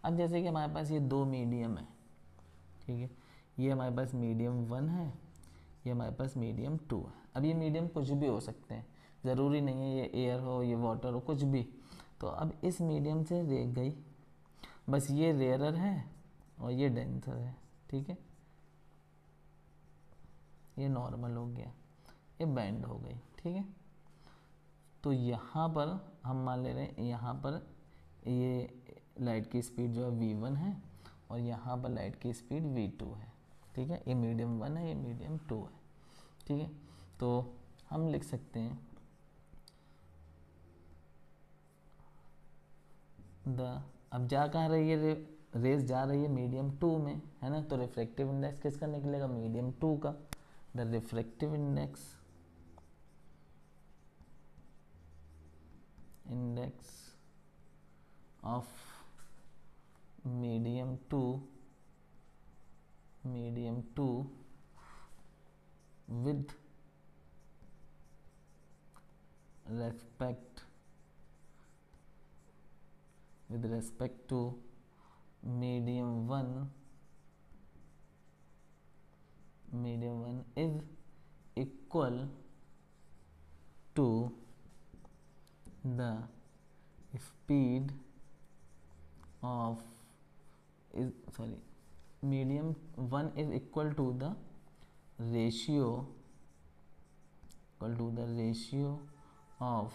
अब जैसे कि हमारे पास ये दो मीडियम है, ठीक है, ये हमारे पास मीडियम 1 है, ये हमारे पास मीडियम 2 है। अब ये मीडियम कुछ भी हो सकते हैं, ज़रूरी नहीं है ये एयर हो, ये वाटर हो, कुछ भी। तो अब इस मीडियम से रह गई, बस ये रेयरर है और ये डेंसर है, ठीक है, ये नॉर्मल हो गया, ये बैंड हो गई, ठीक है। तो यहाँ पर हम मान ले रहे हैं, यहाँ पर ये लाइट की स्पीड जो है v1 है और यहाँ पर लाइट की स्पीड v2 है, ठीक है। ये मीडियम 1 है, ये मीडियम 2 है, ठीक है। तो हम लिख सकते हैं अब जा कहाँ रही है, रेस जा रही है मीडियम 2 में, है ना, तो रिफ्रैक्टिव इंडेक्स किसका निकलेगा, मीडियम 2 का। The refractive index of medium 2 with respect to medium 1 is equal to the speed of medium 1 is equal to the ratio of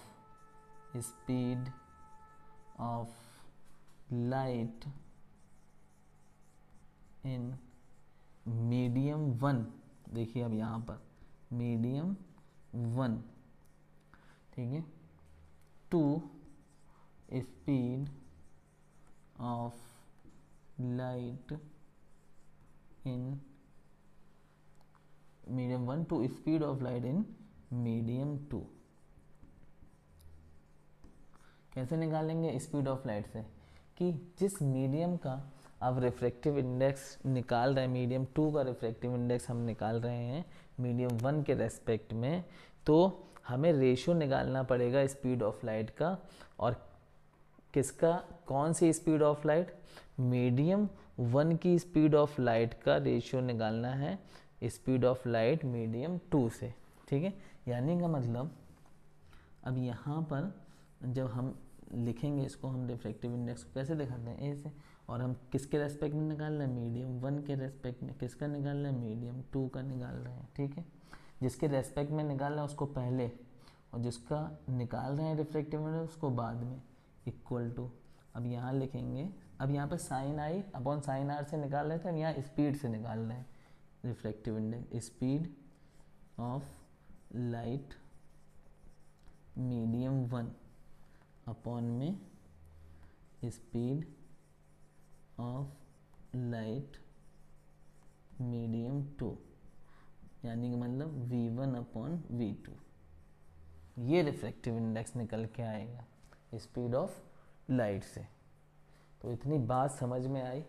speed of light in medium 1। देखिए अब यहाँ पर मीडियम 1, ठीक है, to speed of light in medium 1 to speed of light in medium 2। कैसे निकालेंगे speed of light से, कि जिस मीडियम का अब रिफ्रैक्टिव इंडेक्स निकाल रहे हैं, मीडियम 2 का रिफ्रैक्टिव इंडेक्स हम निकाल रहे हैं मीडियम 1 के रेस्पेक्ट में, तो हमें रेशियो निकालना पड़ेगा स्पीड ऑफ लाइट का। और किसका, कौन सी स्पीड ऑफ लाइट, मीडियम 1 की स्पीड ऑफ लाइट का रेशियो निकालना है स्पीड ऑफ लाइट मीडियम 2 से, ठीक है। यानी का मतलब अब यहाँ पर जब हम लिखेंगे इसको, हम रिफ्रैक्टिव इंडेक्स को कैसे दिखाते हैं, ए से, और हम किसके रेस्पेक्ट में निकाल रहे हैं, मीडियम 1 के रेस्पेक्ट में। किसका निकाल रहे हैं, मीडियम 2 का निकाल रहे हैं, ठीक है। जिसके रेस्पेक्ट में निकाल रहे हैं उसको पहले, और जिसका निकाल रहे हैं रिफ्रैक्टिव इंडेक्स उसको बाद में, इक्वल टू। अब यहाँ लिखेंगे, अब यहाँ पर sine I upon sine R से निकाल रहे थे, अब यहाँ स्पीड से निकाल रहे हैं refractive index, speed of light medium 1 upon में स्पीड ऑफ लाइट मीडियम 2, यानी कि मतलब v1 अपॉन v2। ये रिफ्रैक्टिव इंडेक्स निकल के आएगा स्पीड ऑफ लाइट से। तो इतनी बात समझ में आई,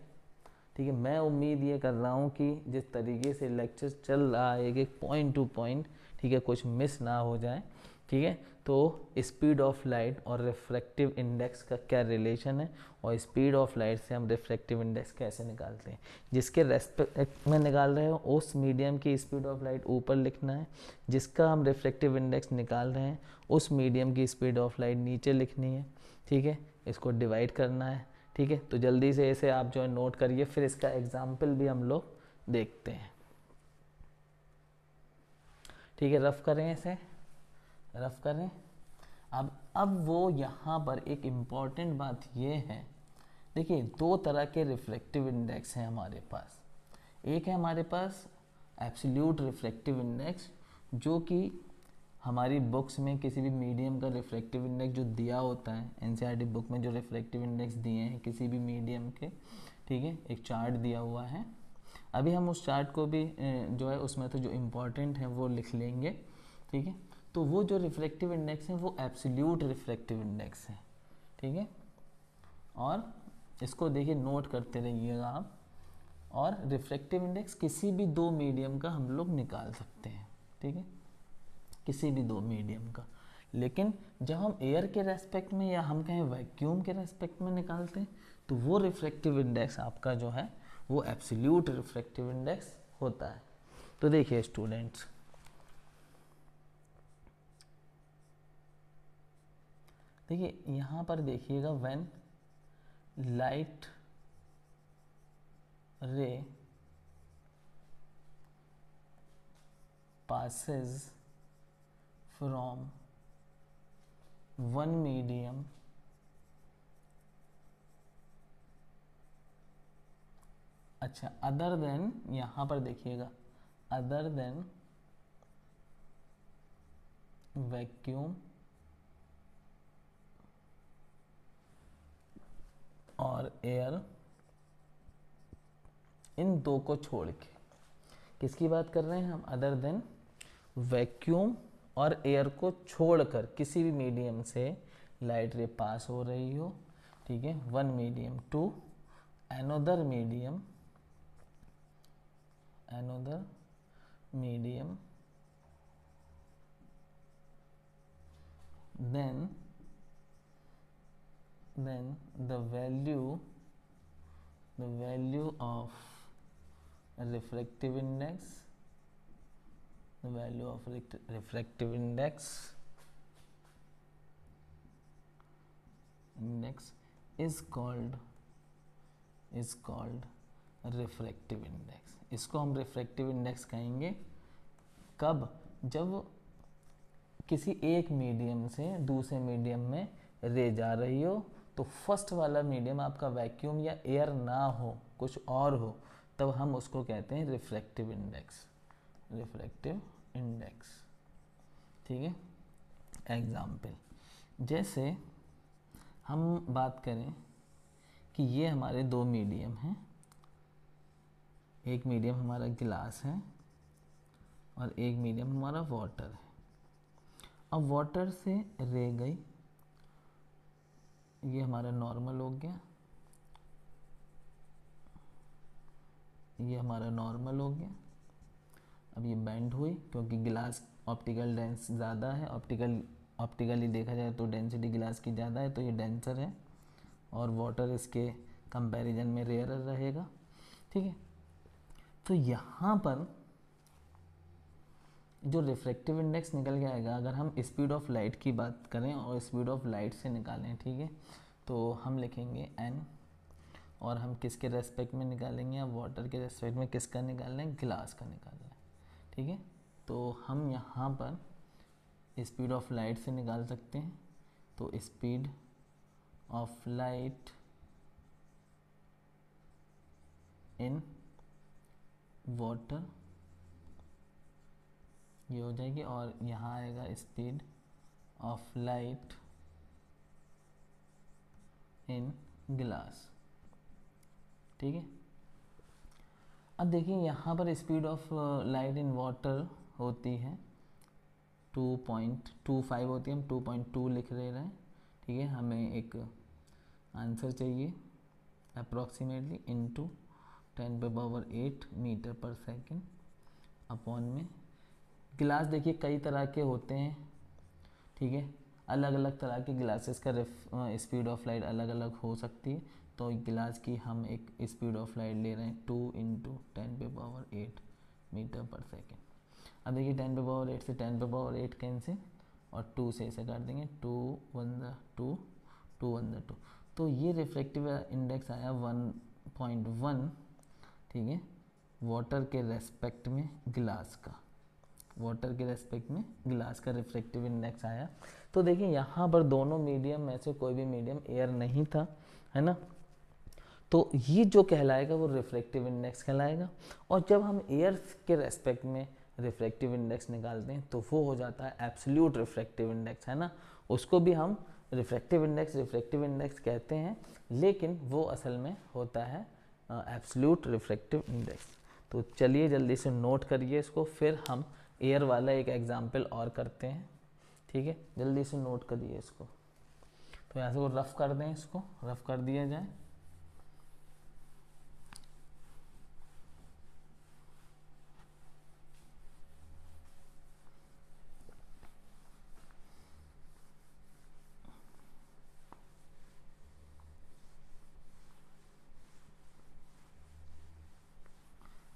ठीक है। मैं उम्मीद ये कर रहा हूँ कि जिस तरीके से लेक्चर चल रहा है एक एक पॉइंट टू पॉइंट, ठीक है, कुछ मिस ना हो जाए, ठीक है। तो स्पीड ऑफ लाइट और रिफ्रैक्टिव इंडेक्स का क्या रिलेशन है, और स्पीड ऑफ लाइट से हम रिफ्रैक्टिव इंडेक्स कैसे निकालते हैं। जिसके रेस्पेक्ट में निकाल रहे हो उस मीडियम की स्पीड ऑफ लाइट ऊपर लिखना है, जिसका हम रिफ्रैक्टिव इंडेक्स निकाल रहे हैं उस मीडियम की स्पीड ऑफ लाइट नीचे लिखनी है। ठीक है, इसको डिवाइड करना है। ठीक है, तो जल्दी से इसे आप जो है नोट करिए, फिर इसका एग्जाम्पल भी हम लोग देखते हैं। ठीक है, रफ करें, इसे रफ करें। अब वो यहाँ पर एक इम्पॉर्टेंट बात ये है, देखिए दो तरह के रिफ्रैक्टिव इंडेक्स हैं हमारे पास। एक है हमारे पास एब्सोल्यूट रिफ्रैक्टिव इंडेक्स, जो कि हमारी बुक्स में किसी भी मीडियम का रिफ्रैक्टिव इंडेक्स जो दिया होता है, एनसीईआरटी बुक में जो रिफ्रैक्टिव इंडेक्स दिए हैं किसी भी मीडियम के, ठीक है, एक चार्ट दिया हुआ है। अभी हम उस चार्ट को भी जो है उसमें तो जो इम्पोर्टेंट है वो लिख लेंगे। ठीक है, तो वो जो रिफ्रैक्टिव इंडेक्स है वो एब्सोल्यूट रिफ्रैक्टिव इंडेक्स है। ठीक है, और इसको देखिए नोट करते रहिएगा आप। और रिफ्रैक्टिव इंडेक्स किसी भी दो मीडियम का हम लोग निकाल सकते हैं। ठीक है, किसी भी दो मीडियम का, लेकिन जब हम एयर के रेस्पेक्ट में या हम कहें वैक्यूम के रेस्पेक्ट में निकालते हैं तो वो रिफ्रैक्टिव इंडेक्स आपका जो है वो एब्सोल्यूट रिफ्रैक्टिव इंडेक्स होता है। तो देखिए स्टूडेंट्स, देखिए यहाँ पर देखिएगा, व्हेन लाइट रे passes from one medium अच्छा अदर देन, यहाँ पर देखिएगा अदर देन वैक्यूम और एयर, इन दो को छोड़ के, किसकी बात कर रहे हैं हम, अदर देन वैक्यूम और एयर को छोड़कर किसी भी मीडियम से लाइट रे पास हो रही हो। ठीक है, one medium to another medium then the value of refractive index is called refractive index. इसको हम रिफ्रैक्टिव इंडेक्स कहेंगे कब, जब किसी एक मीडियम से दूसरे मीडियम में रे जा रही हो, तो फर्स्ट वाला मीडियम आपका वैक्यूम या एयर ना हो, कुछ और हो, तब हम उसको कहते हैं रिफ्रैक्टिव इंडेक्स। ठीक है, एग्जाम्पल, जैसे हम बात करें कि ये हमारे दो मीडियम हैं, एक मीडियम हमारा गिलास है और एक मीडियम हमारा वाटर है। अब वाटर से रे गई, ये हमारा नॉर्मल हो गया, ये हमारा नॉर्मल हो गया। अब ये बेंड हुई क्योंकि गिलास ऑप्टिकल डेंस ज़्यादा है, ऑप्टिकली देखा जाए तो डेंसिटी गिलास की ज़्यादा है, तो ये डेंसर है, और वाटर इसके कंपैरिजन में रेयरर रहेगा। ठीक है, तो यहाँ पर जो रिफ्रैक्टिव इंडेक्स निकल के आएगा, अगर हम स्पीड ऑफ लाइट की बात करें और स्पीड ऑफ लाइट से निकालें, ठीक है, तो हम लिखेंगे n, और हम किसके रेस्पेक्ट में निकालेंगे, या वाटर के रेस्पेक्ट में किसका निकालना है, गिलास का निकालना है। ठीक है, तो हम यहाँ पर स्पीड ऑफ लाइट से निकाल सकते हैं, तो speed of light in water ये हो जाएगी, और यहाँ आएगा स्पीड ऑफ लाइट इन गिलास। ठीक है, अब देखिए यहाँ पर speed of light in water होती है 2.25 होती है, हम 2.2 लिख रहे हैं। ठीक है, हमें एक आंसर चाहिए approximately into 10⁸ metre per second upon में। गिलास देखिए कई तरह के होते हैं, ठीक है। अलग अलग तरह के ग्लासेस का स्पीड ऑफ लाइट अलग अलग हो सकती है। तो गिलास की हम एक स्पीड ऑफ लाइट ले रहे हैं 2 × 10⁸ मीटर पर सेकेंड। अब देखिए 10⁸ से 10⁸ कैंसिल और 2 से ऐसे कर देंगे, 2 1 2 2 1 2। तो ये रिफ्रैक्टिव इंडेक्स आया 1.1, ठीक है, वाटर के रेस्पेक्ट में गिलास का, वाटर के रेस्पेक्ट में गिलास का रिफ्रैक्टिव इंडेक्स आया। तो देखिए यहाँ पर दोनों मीडियम में से कोई भी मीडियम एयर नहीं था, है ना। तो ये जो कहलाएगा वो रिफ्रैक्टिव इंडेक्स कहलाएगा। और जब हम एयर के रेस्पेक्ट में रिफ्रैक्टिव इंडेक्स निकालते हैं तो वो हो जाता है एब्सोल्यूट रिफ्रैक्टिव इंडेक्स, है ना। उसको भी हम रिफ्रैक्टिव इंडेक्स कहते हैं, लेकिन वो असल में होता है एब्सोल्यूट रिफ्रैक्टिव इंडेक्स। तो चलिए जल्दी से नोट करिए इसको, फिर हम एयर वाला एक एग्जाम्पल और करते हैं, ठीक है। जल्दी से नोट करिए इसको। तो यहाँ से वो रफ कर दें, इसको रफ कर दिया जाए।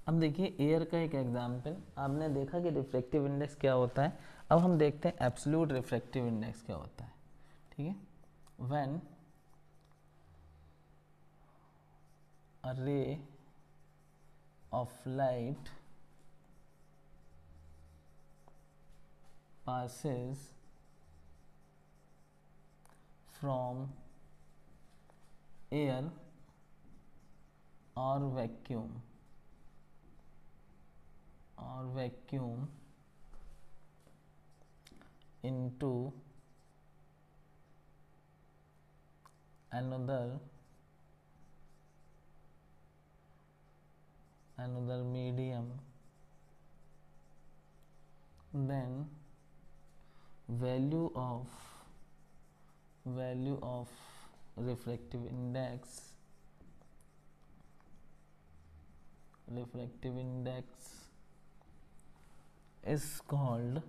अब देखिए एयर का एक एग्जाम्पल, आपने देखा कि रिफ्रैक्टिव इंडेक्स क्या होता है। अब हम देखते हैं एब्सोल्यूट रिफ्रैक्टिव इंडेक्स क्या होता है, ठीक है। When a ray of light passes from air or vacuum into another medium, then value of refractive index is called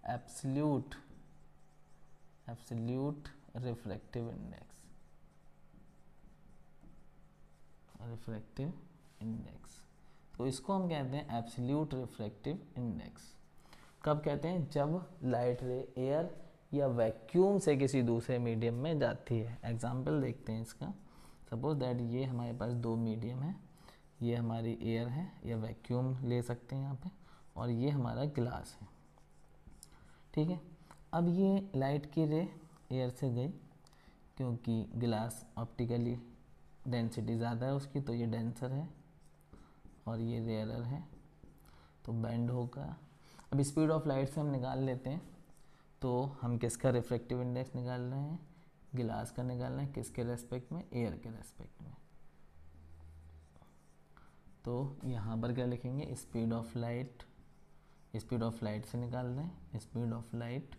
absolute refractive index। तो इसको हम कहते हैं एब्सोल्यूट रिफ्रैक्टिव इंडेक्स। कब कहते हैं? जब लाइट रे एयर या वैक्यूम से किसी दूसरे मीडियम में जाती है। एग्जाम्पल देखते हैं इसका। सपोज दैट ये हमारे पास दो मीडियम है, ये हमारी एयर है या वैक्यूम ले सकते हैं यहाँ पे, और ये हमारा ग्लास है, ठीक है। अब ये लाइट की रे एयर से गई, क्योंकि ग्लास ऑप्टिकली डेंसिटी ज़्यादा है उसकी, तो ये डेंसर है और ये रेयरर है, तो बेंड होगा। अब स्पीड ऑफ लाइट से हम निकाल लेते हैं, तो हम किसका रिफ्रैक्टिव इंडेक्स निकाल रहे हैं? गिलास का निकाल रहे हैं। किसके रेस्पेक्ट में? एयर के रेस्पेक्ट में। तो यहाँ पर क्या लिखेंगे? स्पीड ऑफ लाइट से निकाल रहे हैं, speed of light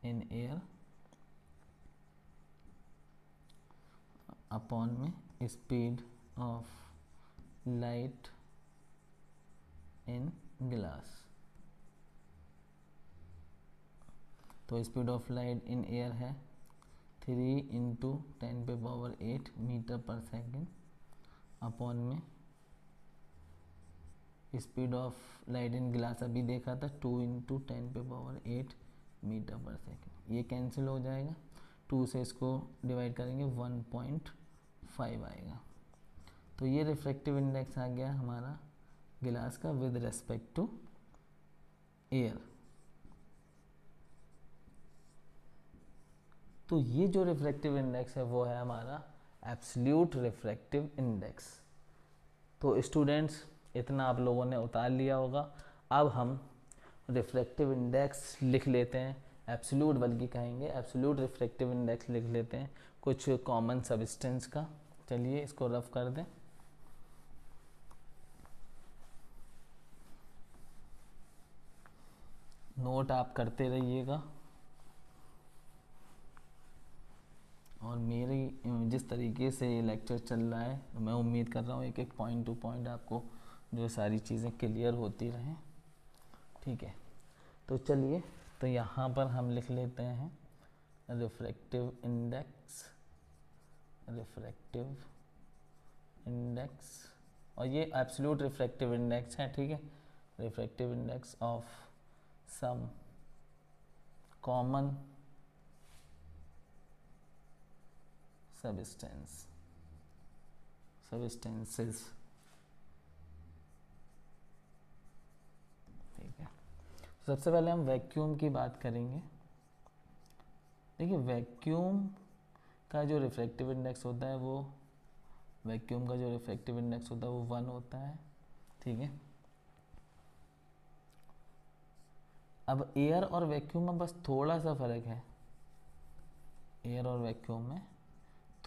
in air upon में speed of light in glass. तो speed of light in air है 3 × 10⁸ मीटर पर सेकेंड अपॉन में speed of light in glass अभी देखा था 2 × 10⁸ मीटर पर सेकेंड। ये कैंसिल हो जाएगा, 2 से इसको डिवाइड करेंगे 1.5 आएगा। तो ये रिफ्रैक्टिव इंडेक्स आ गया हमारा गिलास का विद रेस्पेक्ट टू एयर। तो ये जो रिफ्रैक्टिव इंडेक्स है वो है हमारा एब्सोल्यूट रिफ्रैक्टिव इंडेक्स। तो स्टूडेंट्स इतना आप लोगों ने उतार लिया होगा। अब हम रिफ्रैक्टिव इंडेक्स लिख लेते हैं, एब्सोल्यूट बल्कि कहेंगे, एब्सोल्यूट रिफ्रैक्टिव इंडेक्स लिख लेते हैं कुछ कॉमन सब्सटेंस का। चलिए इसको रफ कर दें। नोट आप करते रहिएगा, और मेरी जिस तरीके से ये लेक्चर चल रहा है मैं उम्मीद कर रहा हूँ एक एक पॉइंट टू पॉइंट आपको जो सारी चीज़ें क्लियर होती रहें। ठीक है, तो चलिए, तो यहाँ पर हम लिख लेते हैं रिफ्रैक्टिव इंडेक्स, रिफ्रैक्टिव इंडेक्स, और ये एब्सोल्यूट रिफ्रैक्टिव इंडेक्स है। ठीक है, refractive index of some common substances. ठीक है, सबसे पहले हम वैक्यूम की बात करेंगे। देखिए, वैक्यूम का जो रिफ्रैक्टिव इंडेक्स होता है वो वैक्यूम का जो रिफ्रैक्टिव इंडेक्स होता है वो 1 होता है। ठीक है, अब एयर और वैक्यूम में बस थोड़ा सा फर्क है। एयर और वैक्यूम में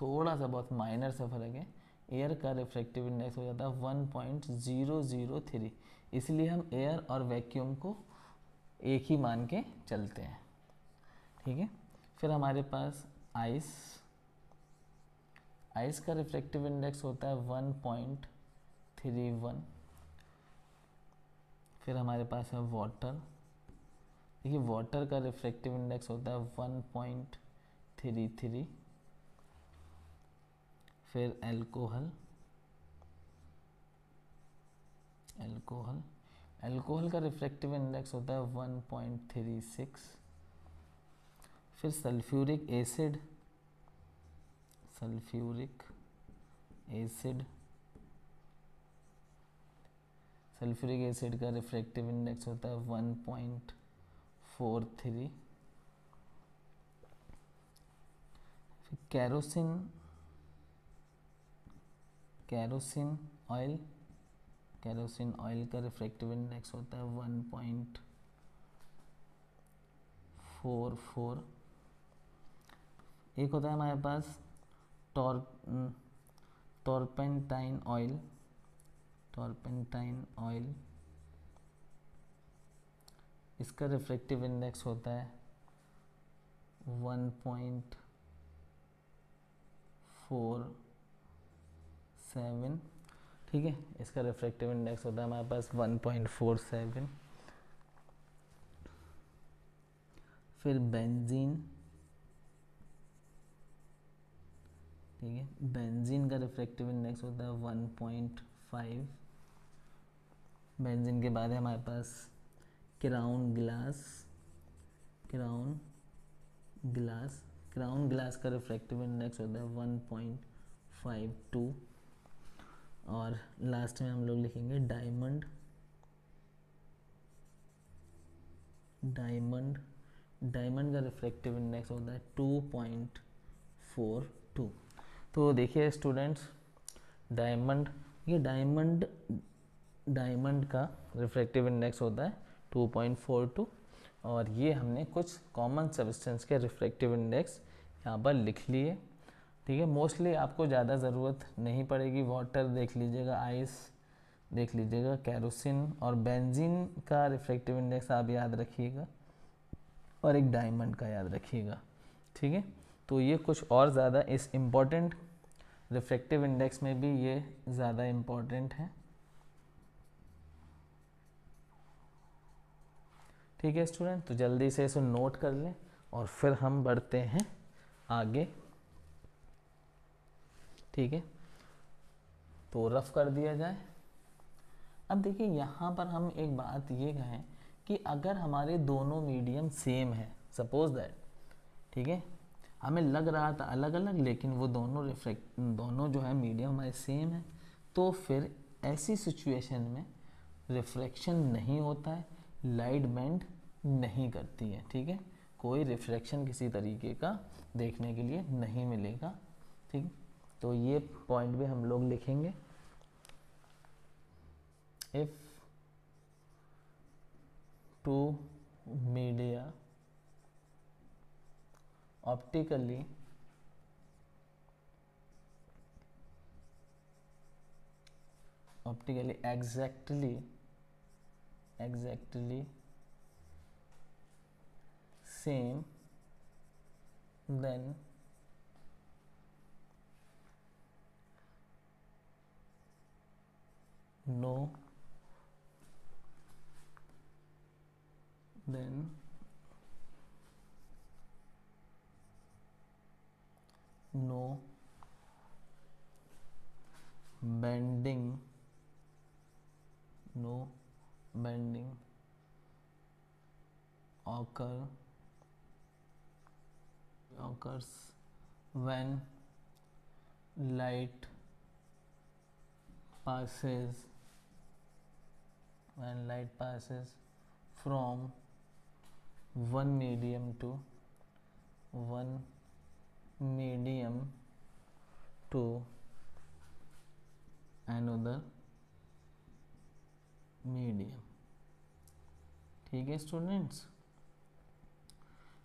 थोड़ा सा, बहुत माइनर सा फर्क है। एयर का रिफ्रैक्टिव इंडेक्स हो जाता है 1.003, इसलिए हम एयर और वैक्यूम को एक ही मान के चलते हैं। ठीक है, फिर हमारे पास आइस का रिफ्रैक्टिव इंडेक्स होता है 1.31। फिर हमारे पास है वाटर। देखिए, वाटर का रिफ्रैक्टिव इंडेक्स होता है 1.33। फिर एल्कोहल का रिफ्रैक्टिव इंडेक्स होता है 1.36। फिर सल्फ्यूरिक एसिड का रिफ्रैक्टिव इंडेक्स होता है 1.43। फिर कैरोसिन ऑयल का रिफ्रैक्टिव इंडेक्स होता है 1.44। एक होता है हमारे पास टॉर्पेंटाइन ऑयल, इसका रिफ्रैक्टिव इंडेक्स होता है 1.47। ठीक है, इसका रिफ्रैक्टिव इंडेक्स होता है हमारे पास 1.47। फिर बेंजीन, ठीक है, बेंजीन का रिफ्रैक्टिव इंडेक्स होता है 1.5। बेंजीन के बाद है हमारे पास क्राउन ग्लास का रिफ्रैक्टिव इंडेक्स होता है 1.52। और लास्ट में हम लोग लिखेंगे डायमंड का रिफ्रैक्टिव इंडेक्स होता है 2.42। तो देखिए स्टूडेंट्स, डायमंड का रिफ्रैक्टिव इंडेक्स होता है 2.42, और ये हमने कुछ कॉमन सब्सटेंस के रिफ्रैक्टिव इंडेक्स यहाँ पर लिख लिए। ठीक है, मोस्टली आपको ज़्यादा ज़रूरत नहीं पड़ेगी। वाटर देख लीजिएगा, आइस देख लीजिएगा, कैरोसिन और बेंजीन का रिफ्रैक्टिव इंडेक्स आप याद रखिएगा, और एक डायमंड का याद रखिएगा। ठीक है, तो ये कुछ और ज़्यादा इस इम्पॉर्टेंट रिफ्रैक्टिव इंडेक्स में भी ये ज़्यादा इम्पॉर्टेंट है। ठीक है स्टूडेंट, तो जल्दी से इसे नोट कर लें और फिर हम बढ़ते हैं आगे। ठीक है, तो रफ कर दिया जाए। अब देखिए, यहाँ पर हम एक बात ये कहें कि अगर हमारे दोनों मीडियम सेम है, सपोज दैट, ठीक है, हमें लग रहा था अलग अलग, लेकिन वो दोनों जो है मीडियम हमारे सेम है, तो फिर ऐसी सिचुएशन में रिफ्रैक्शन नहीं होता है, लाइट बेंड नहीं करती है। ठीक है, कोई रिफ्रैक्शन किसी तरीके का देखने के लिए नहीं मिलेगा। ठीक, तो ये पॉइंट भी हम लोग लिखेंगे। If two media optically exactly same, then no then no bending occurs when light passes from one medium to another medium। ठीक है स्टूडेंट्स,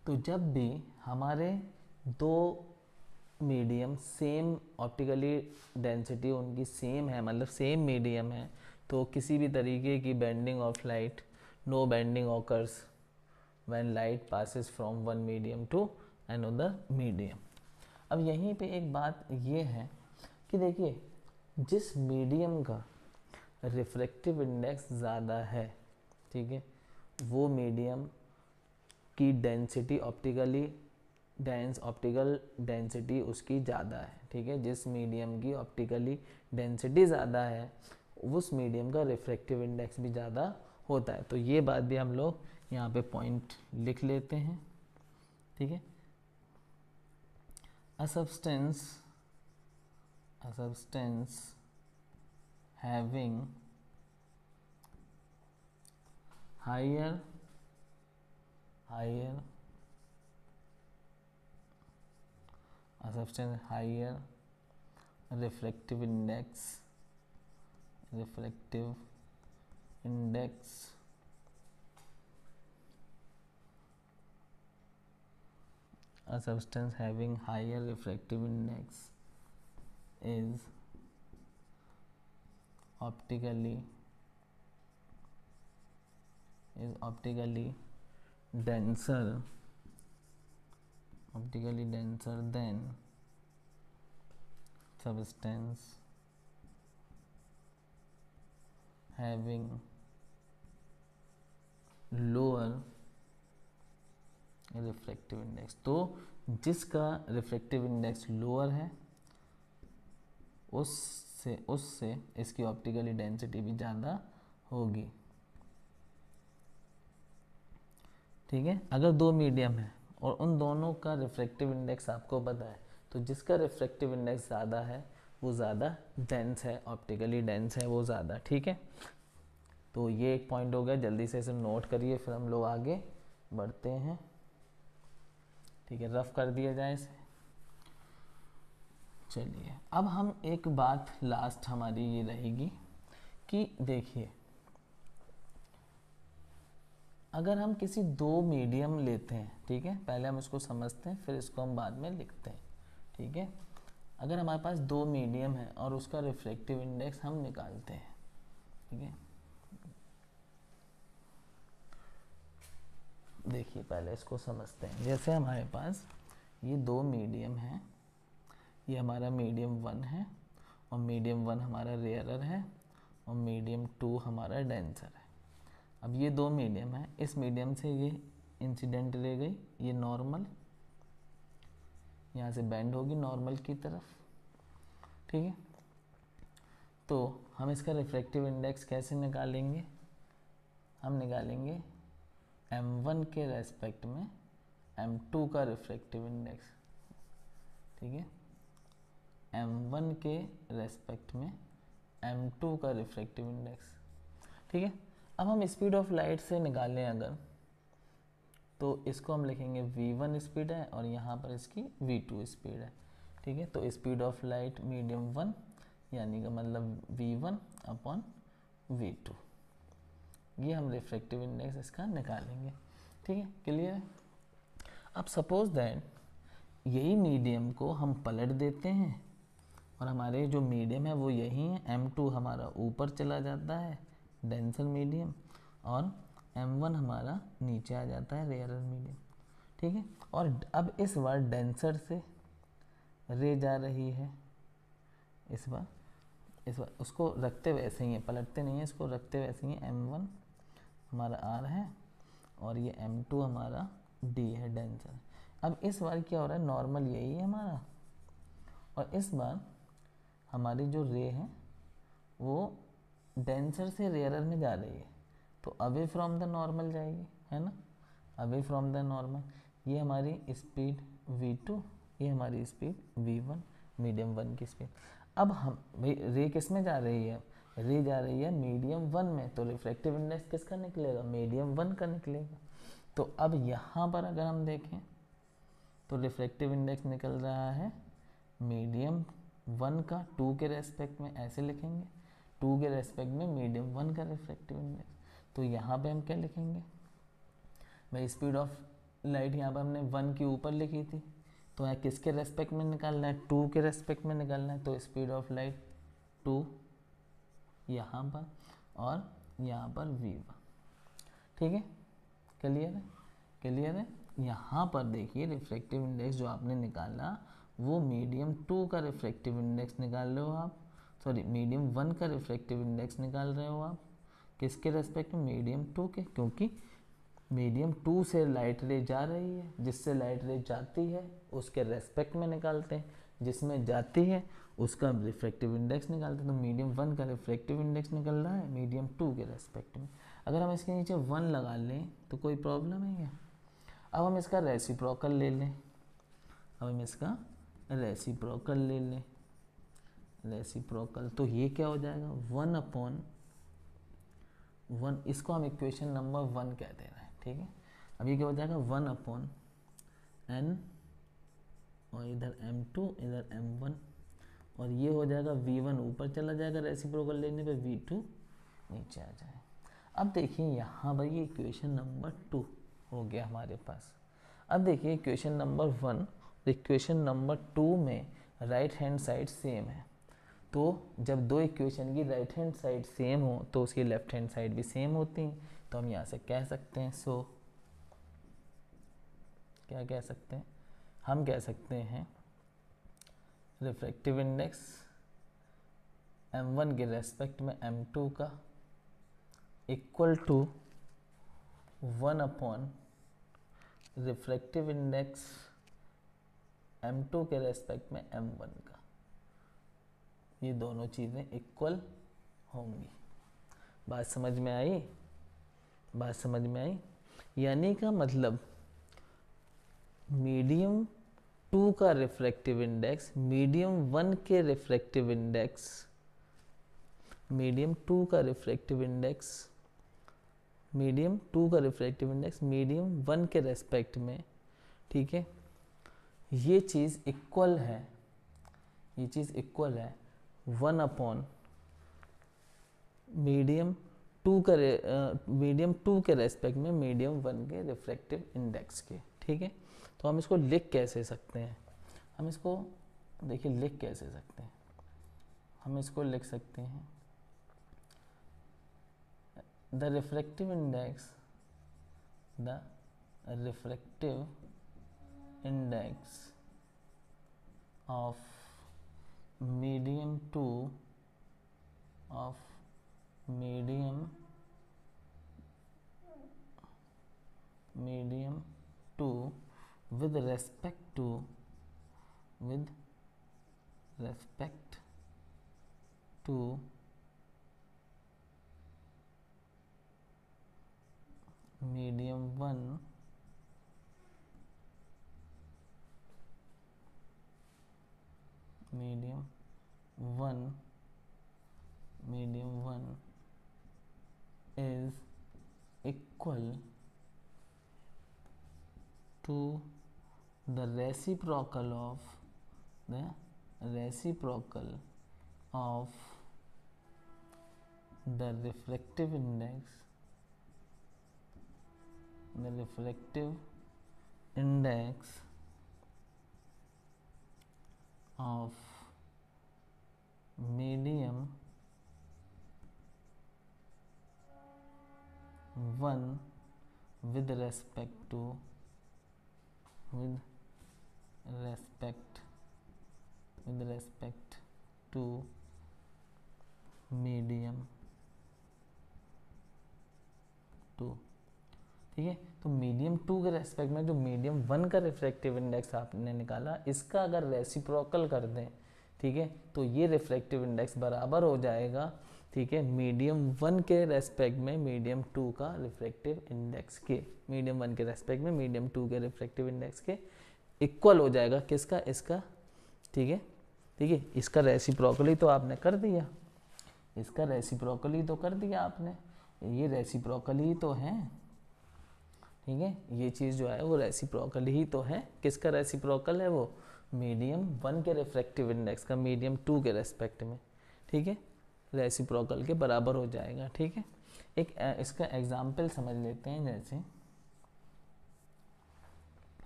तो जब भी हमारे दो मीडियम सेम ऑप्टिकली डेंसिटी उनकी सेम है, मतलब सेम मीडियम है, तो किसी भी तरीके की bending of light, no bending occurs when light passes from one medium to another medium. अब यहीं पे एक बात ये है कि देखिए, जिस मीडियम का रिफ्रैक्टिव इंडेक्स ज़्यादा है, ठीक है, वो मीडियम की डेंसिटी ऑप्टिकल डेंसिटी उसकी ज़्यादा है। ठीक है, जिस मीडियम की ऑप्टिकली डेंसिटी ज़्यादा है उस मीडियम का रिफ्रैक्टिव इंडेक्स भी ज़्यादा होता है। तो ये बात भी हम लोग यहाँ पे पॉइंट लिख लेते हैं। ठीक है, a substance having higher refractive index a substance having higher refractive index is optically denser than substance having lower refractive index. तो जिसका रिफ्रैक्टिव इंडेक्स लोअर है उससे इसकी ऑप्टिकली डेंसिटी भी ज़्यादा होगी। ठीक है, अगर दो मीडियम है और उन दोनों का रिफ्रैक्टिव इंडेक्स आपको पता है, तो जिसका रिफ्रैक्टिव इंडेक्स ज़्यादा है वो ज़्यादा डेंस है, ऑप्टिकली डेंस है वो ज़्यादा। ठीक है, तो ये एक पॉइंट हो गया, जल्दी से इसे नोट करिए, फिर हम लोग आगे बढ़ते हैं। ठीक है, रफ कर दिया जाए इसे। चलिए, अब हम एक बात लास्ट हमारी ये रहेगी कि देखिए, अगर हम किसी दो मीडियम लेते हैं, ठीक है, पहले हम इसको समझते हैं फिर इसको हम बाद में लिखते हैं। ठीक है, अगर हमारे पास दो मीडियम है और उसका रिफ्रैक्टिव इंडेक्स हम निकालते हैं, ठीक है, देखिए पहले इसको समझते हैं। जैसे हमारे पास ये दो मीडियम हैं, ये हमारा मीडियम 1 है और मीडियम 1 हमारा रेयरर है और मीडियम 2 हमारा डेंसर है। अब ये दो मीडियम है, इस मीडियम से ये इंसिडेंट रह गई, ये नॉर्मल यहाँ से बेंड होगी नॉर्मल की तरफ। ठीक है, तो हम इसका रिफ्रैक्टिव इंडेक्स कैसे निकालेंगे? हम निकालेंगे m1 के रेस्पेक्ट में m2 का रिफ्रैक्टिव इंडेक्स। ठीक है, m1 के रेस्पेक्ट में m2 का रिफ्रैक्टिव इंडेक्स। ठीक है, अब हम स्पीड ऑफ लाइट से निकालें अगर, तो इसको हम लिखेंगे v1 स्पीड है और यहाँ पर इसकी v2 स्पीड है। ठीक है, तो स्पीड ऑफ लाइट मीडियम 1 यानी कि मतलब v1 अपॉन v2, ये हम रिफ्रैक्टिव इंडेक्स इसका निकालेंगे। ठीक है, क्लियर है? अब सपोज दैट यही मीडियम को हम पलट देते हैं और हमारे जो मीडियम है वो यही है, m2 हमारा ऊपर चला जाता है डेंसर मीडियम और m1 हमारा नीचे आ जाता है रेयरर मीडियम। ठीक है, और अब इस बार डेंसर से रे जा रही है, इस बार उसको रखते वैसे ही है, पलटते नहीं है, इसको रखते वैसे ही है। m1 हमारा r है और ये M2 हमारा D है, डेंसर। अब इस बार क्या हो रहा है, नॉर्मल यही है हमारा, और इस बार हमारी जो रे है वो डेंसर से रेयरर में जा रही है, तो अवे फ्रॉम द नॉर्मल जाएगी, है ना, अवे फ्रॉम द नॉर्मल। ये हमारी स्पीड v2, ये हमारी स्पीड v1, मीडियम 1 की स्पीड। अब हम भाई रे किस में जा रही है, रे जा रही है मीडियम 1 में, तो रिफ्रैक्टिव इंडेक्स किसका निकलेगा, मीडियम 1 का निकलेगा। तो अब यहाँ पर अगर हम देखें तो रिफ्रैक्टिव इंडेक्स निकल रहा है मीडियम 1 का, 2 के रेस्पेक्ट में, ऐसे लिखेंगे 2 के रेस्पेक्ट में मीडियम 1 का रिफ्रैक्टिव इंडेक्स। तो यहाँ पे हम क्या लिखेंगे भाई, स्पीड ऑफ लाइट यहाँ पर हमने 1 के ऊपर लिखी थी, तो यहाँ किसके रेस्पेक्ट में निकालना है, 2 के रेस्पेक्ट में निकालना है, तो स्पीड ऑफ लाइट 2 यहाँ पर, और यहाँ पर v1, ठीक है, क्लियर है, क्लियर है। यहाँ पर देखिए रिफ्रैक्टिव इंडेक्स जो आपने निकाला वो मीडियम 2 का रिफ्रैक्टिव इंडेक्स निकाल रहे हो आप, सॉरी मीडियम 1 का रिफ्रैक्टिव इंडेक्स निकाल रहे हो आप, किसके रेस्पेक्ट में, मीडियम 2 के, क्योंकि मीडियम 2 से लाइट रे जा रही है, जिससे लाइट रे जाती है उसके रेस्पेक्ट में निकालते हैं, जिसमें जाती है उसका रिफ्रैक्टिव इंडेक्स निकालते हैं। तो मीडियम 1 का रिफ्रैक्टिव इंडेक्स निकल रहा है मीडियम 2 के रेस्पेक्ट में। अगर हम इसके नीचे 1 लगा लें तो कोई प्रॉब्लम है क्या। अब हम इसका रेसिप्रोकल ले लें, अब हम इसका रेसिप्रोकल ले लें, रेसिप्रोकल, तो ये क्या हो जाएगा 1/1, इसको हम इक्वेशन नंबर 1 कहते हैं, ठीक है। अब ये क्या हो जाएगा 1/n, और इधर m2 इधर m1, और ये हो जाएगा v1 ऊपर चला जाएगा रेसिप्रोकल लेने पे, v2 नीचे आ जाए। अब देखिए यहाँ पर ये इक्वेशन नंबर 2 हो गया हमारे पास। अब देखिए इक्वेशन नंबर 1 इक्वेशन नंबर 2 में राइट हैंड साइड सेम है, तो जब दो इक्वेशन की राइट हैंड साइड सेम हो तो उसकी लेफ्ट हैंड साइड भी सेम होती हैं। तो हम यहाँ से कह सकते हैं, सो क्या कह सकते हैं, हम कह सकते हैं रिफ्रैक्टिव इंडेक्स m1 के रेस्पेक्ट में m2 का equal to 1/, refractive index m2 के रेस्पेक्ट में m1 का, ये दोनों चीज़ें इक्वल होंगी। बात समझ में आई, बात समझ में आई, यानी का मतलब मीडियम 2 का रिफ्रैक्टिव इंडेक्स मीडियम 1 के रिफ्रैक्टिव इंडेक्स, मीडियम 2 का रिफ्रैक्टिव इंडेक्स, मीडियम 2 का रिफ्रैक्टिव इंडेक्स मीडियम 1 के रेस्पेक्ट में, ठीक है, ये चीज़ इक्वल है, ये चीज़ इक्वल है 1/, मीडियम 2 का मीडियम 2 के रेस्पेक्ट में मीडियम 1 के रिफ्रैक्टिव इंडेक्स के, ठीक है। तो हम इसको लिख कैसे सकते हैं, हम इसको देखिए लिख कैसे सकते हैं, हम इसको लिख सकते हैं the refractive index, the refractive index of medium 2 of medium 2 with respect to medium 1 is equal to the reciprocal of the refractive index of medium 1 with respect to medium 2, ठीक है। तो मीडियम 2 के रेस्पेक्ट में जो medium 1 का refractive index आपने निकाला, इसका अगर रेसिप्रोकल कर दें, ठीक है, तो ये रिफ्रैक्टिव इंडेक्स बराबर हो जाएगा, ठीक है, मीडियम 1 के रेस्पेक्ट में मीडियम 2 का रिफ्रैक्टिव इंडेक्स के, मीडियम 1 के रेस्पेक्ट में मीडियम 2 के रिफ्रैक्टिव इंडेक्स के इक्वल हो जाएगा किसका, इसका, ठीक है। ठीक है, इसका रेसिप्रोकली तो आपने कर दिया, इसका रेसिप्रोकली तो कर दिया आपने, ये रेसिप्रोकल ही तो है, ठीक है, ये चीज़ जो है वो रेसिप्रोकल ही तो है। किसका रेसिप्रोकल है वो, मीडियम 1 के रिफ्रैक्टिव इंडेक्स का मीडियम 2 के रेस्पेक्ट में, ठीक है, रेसिप्रोकल के बराबर हो जाएगा, ठीक है। एक इसका एग्जाम्पल समझ लेते हैं,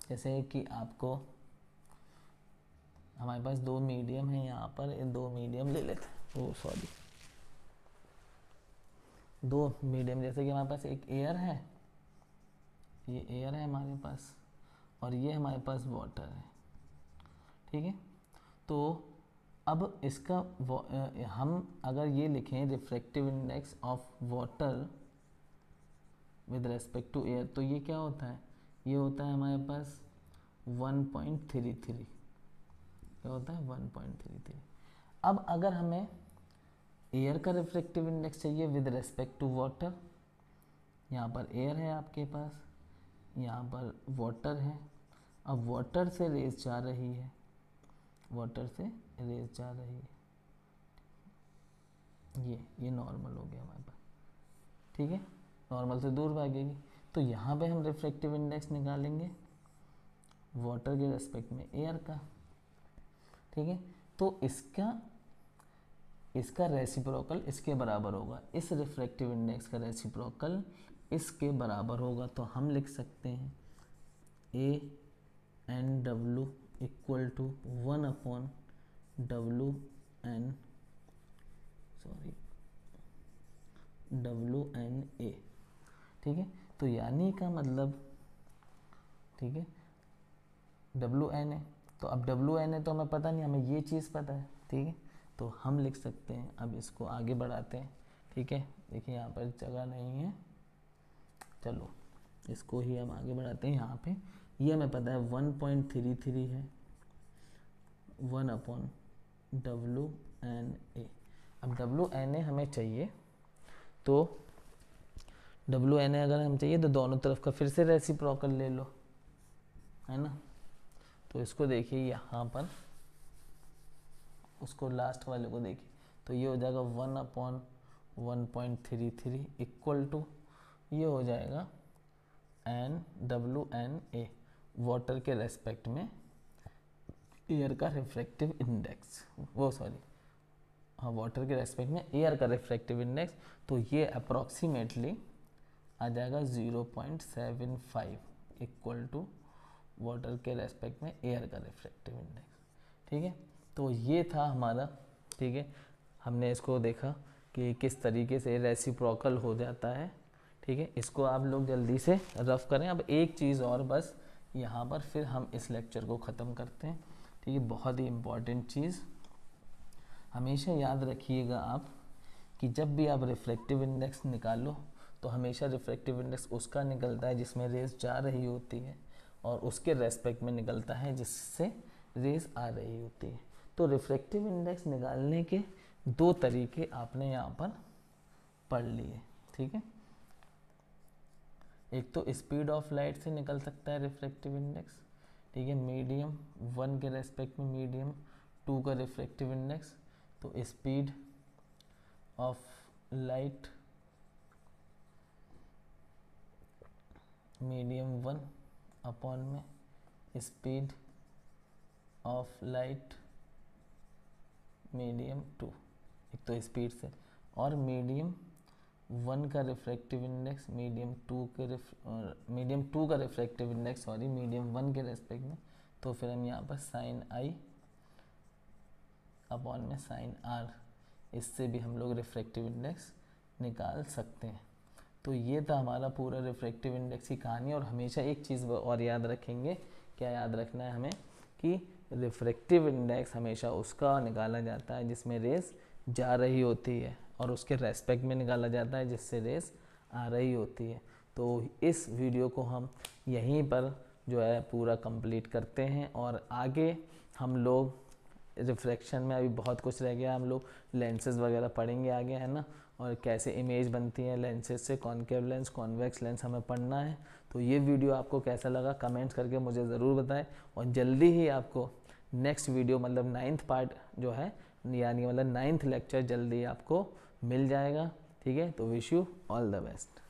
जैसे कि आपको, हमारे पास 2 मीडियम है यहाँ पर, इन 2 मीडियम ले लेते हैं, ओ सॉरी, 2 मीडियम, जैसे कि हमारे पास एक एयर है, ये एयर है हमारे पास, और ये हमारे पास वाटर है, ठीक है। तो अब इसका हम अगर ये लिखें refractive index of water with respect to air, तो ये क्या होता है, ये होता है हमारे पास 1.33, क्या होता है 1.33। अब अगर हमें एयर का रिफ्रैक्टिव इंडेक्स चाहिए विद रेस्पेक्ट टू वाटर, यहाँ पर एयर है आपके पास, यहाँ पर वाटर है, अब वाटर से रेस जा रही है, वाटर से रेस जा रही है, ये नॉर्मल हो गया हमारे पास, ठीक है, नॉर्मल से दूर भागेगी, तो यहाँ पे हम रिफ्रैक्टिव इंडेक्स निकालेंगे वाटर के रेस्पेक्ट में एयर का, ठीक है। तो इसका रेसिप्रोकल इसके बराबर होगा, इस रिफ्रैक्टिव इंडेक्स का रेसिप्रोकल इसके बराबर होगा, तो हम लिख सकते हैं ANW इक्वल टू 1/WNA, ठीक है। तो यानी का मतलब, ठीक है, WNA, तो अब WNA तो हमें पता नहीं, हमें ये चीज़ पता है, ठीक है, तो हम लिख सकते हैं, अब इसको आगे बढ़ाते हैं, ठीक है, देखिए यहाँ पर जगह नहीं है, चलो इसको ही हम आगे बढ़ाते हैं। यहाँ पे ये हमें पता है 1.33 है 1/WNA। अब WNA हमें चाहिए, तो WNA अगर हम चाहिए तो दोनों तरफ का फिर से रेसिप्रोकल ले लो, है ना। तो इसको देखिए यहाँ पर, उसको लास्ट वाले को देखिए, तो ये हो जाएगा 1/1.33 इक्वल टू, ये हो जाएगा WNA, वाटर के रेस्पेक्ट में एयर का रिफ्रैक्टिव इंडेक्स, वो सॉरी, हाँ, वाटर के रेस्पेक्ट में एयर का रिफ्रैक्टिव इंडेक्स, तो ये अप्रॉक्सीमेटली आ जाएगा 0.75 इक्वल टू वाटर के रेस्पेक्ट में एयर का रिफ्रैक्टिव इंडेक्स, ठीक है। तो ये था हमारा, ठीक है, हमने इसको देखा कि किस तरीके से रेसिप्रोकल हो जाता है, ठीक है। इसको आप लोग जल्दी से रफ करें। अब एक चीज़ और बस यहाँ पर, फिर हम इस लेक्चर को ख़त्म करते हैं, ठीक है। बहुत ही इम्पॉर्टेंट चीज़ हमेशा याद रखिएगा आप, कि जब भी आप रिफ्रैक्टिव इंडेक्स निकालो तो हमेशा रिफ्रैक्टिव इंडेक्स उसका निकलता है जिसमें रेस जा रही होती है, और उसके रेस्पेक्ट में निकलता है जिससे रेस आ रही होती है। तो रिफ्रैक्टिव इंडेक्स निकालने के 2 तरीके आपने यहाँ पर पढ़ लिए, ठीक है। एक तो स्पीड ऑफ लाइट से निकल सकता है रिफ्रैक्टिव इंडेक्स, ठीक है, मीडियम 1 के रेस्पेक्ट में मीडियम 2 का रिफ्रैक्टिव इंडेक्स, तो speed of light medium 1 upon में स्पीड ऑफ लाइट मीडियम 2, एक तो स्पीड से, और मीडियम 1 का रिफ्रैक्टिव इंडेक्स मीडियम 2 का रिफ्रैक्टिव इंडेक्स, सॉरी, मीडियम 1 के रेस्पेक्ट में, तो फिर हम यहाँ पर साइन आई अपॉन में साइन आर, इससे भी हम लोग रिफ्रैक्टिव इंडेक्स निकाल सकते हैं। तो ये था हमारा पूरा रिफ्रैक्टिव इंडेक्स की कहानी। और हमेशा एक चीज़ और याद रखेंगे, क्या याद रखना है हमें, कि रिफ्रैक्टिव इंडेक्स हमेशा उसका निकाला जाता है जिसमें रेस जा रही होती है, और उसके रेस्पेक्ट में निकाला जाता है जिससे रेस आ रही होती है। तो इस वीडियो को हम यहीं पर जो है पूरा कंप्लीट करते हैं और आगे हम लोग रिफ्रैक्शन में अभी बहुत कुछ रह गया, हम लोग लेंसेज वगैरह पढ़ेंगे आगे, है ना, और कैसे इमेज बनती है लेंसेज से, कॉनकेव लेंस, कॉन्वेक्स लेंस हमें पढ़ना है। तो ये वीडियो आपको कैसा लगा कमेंट्स करके मुझे ज़रूर बताएं और जल्दी ही आपको नेक्स्ट वीडियो मतलब 9th पार्ट जो है यानी मतलब 9th लेक्चर जल्दी आपको मिल जाएगा। ठीक है, तो wish you all the best.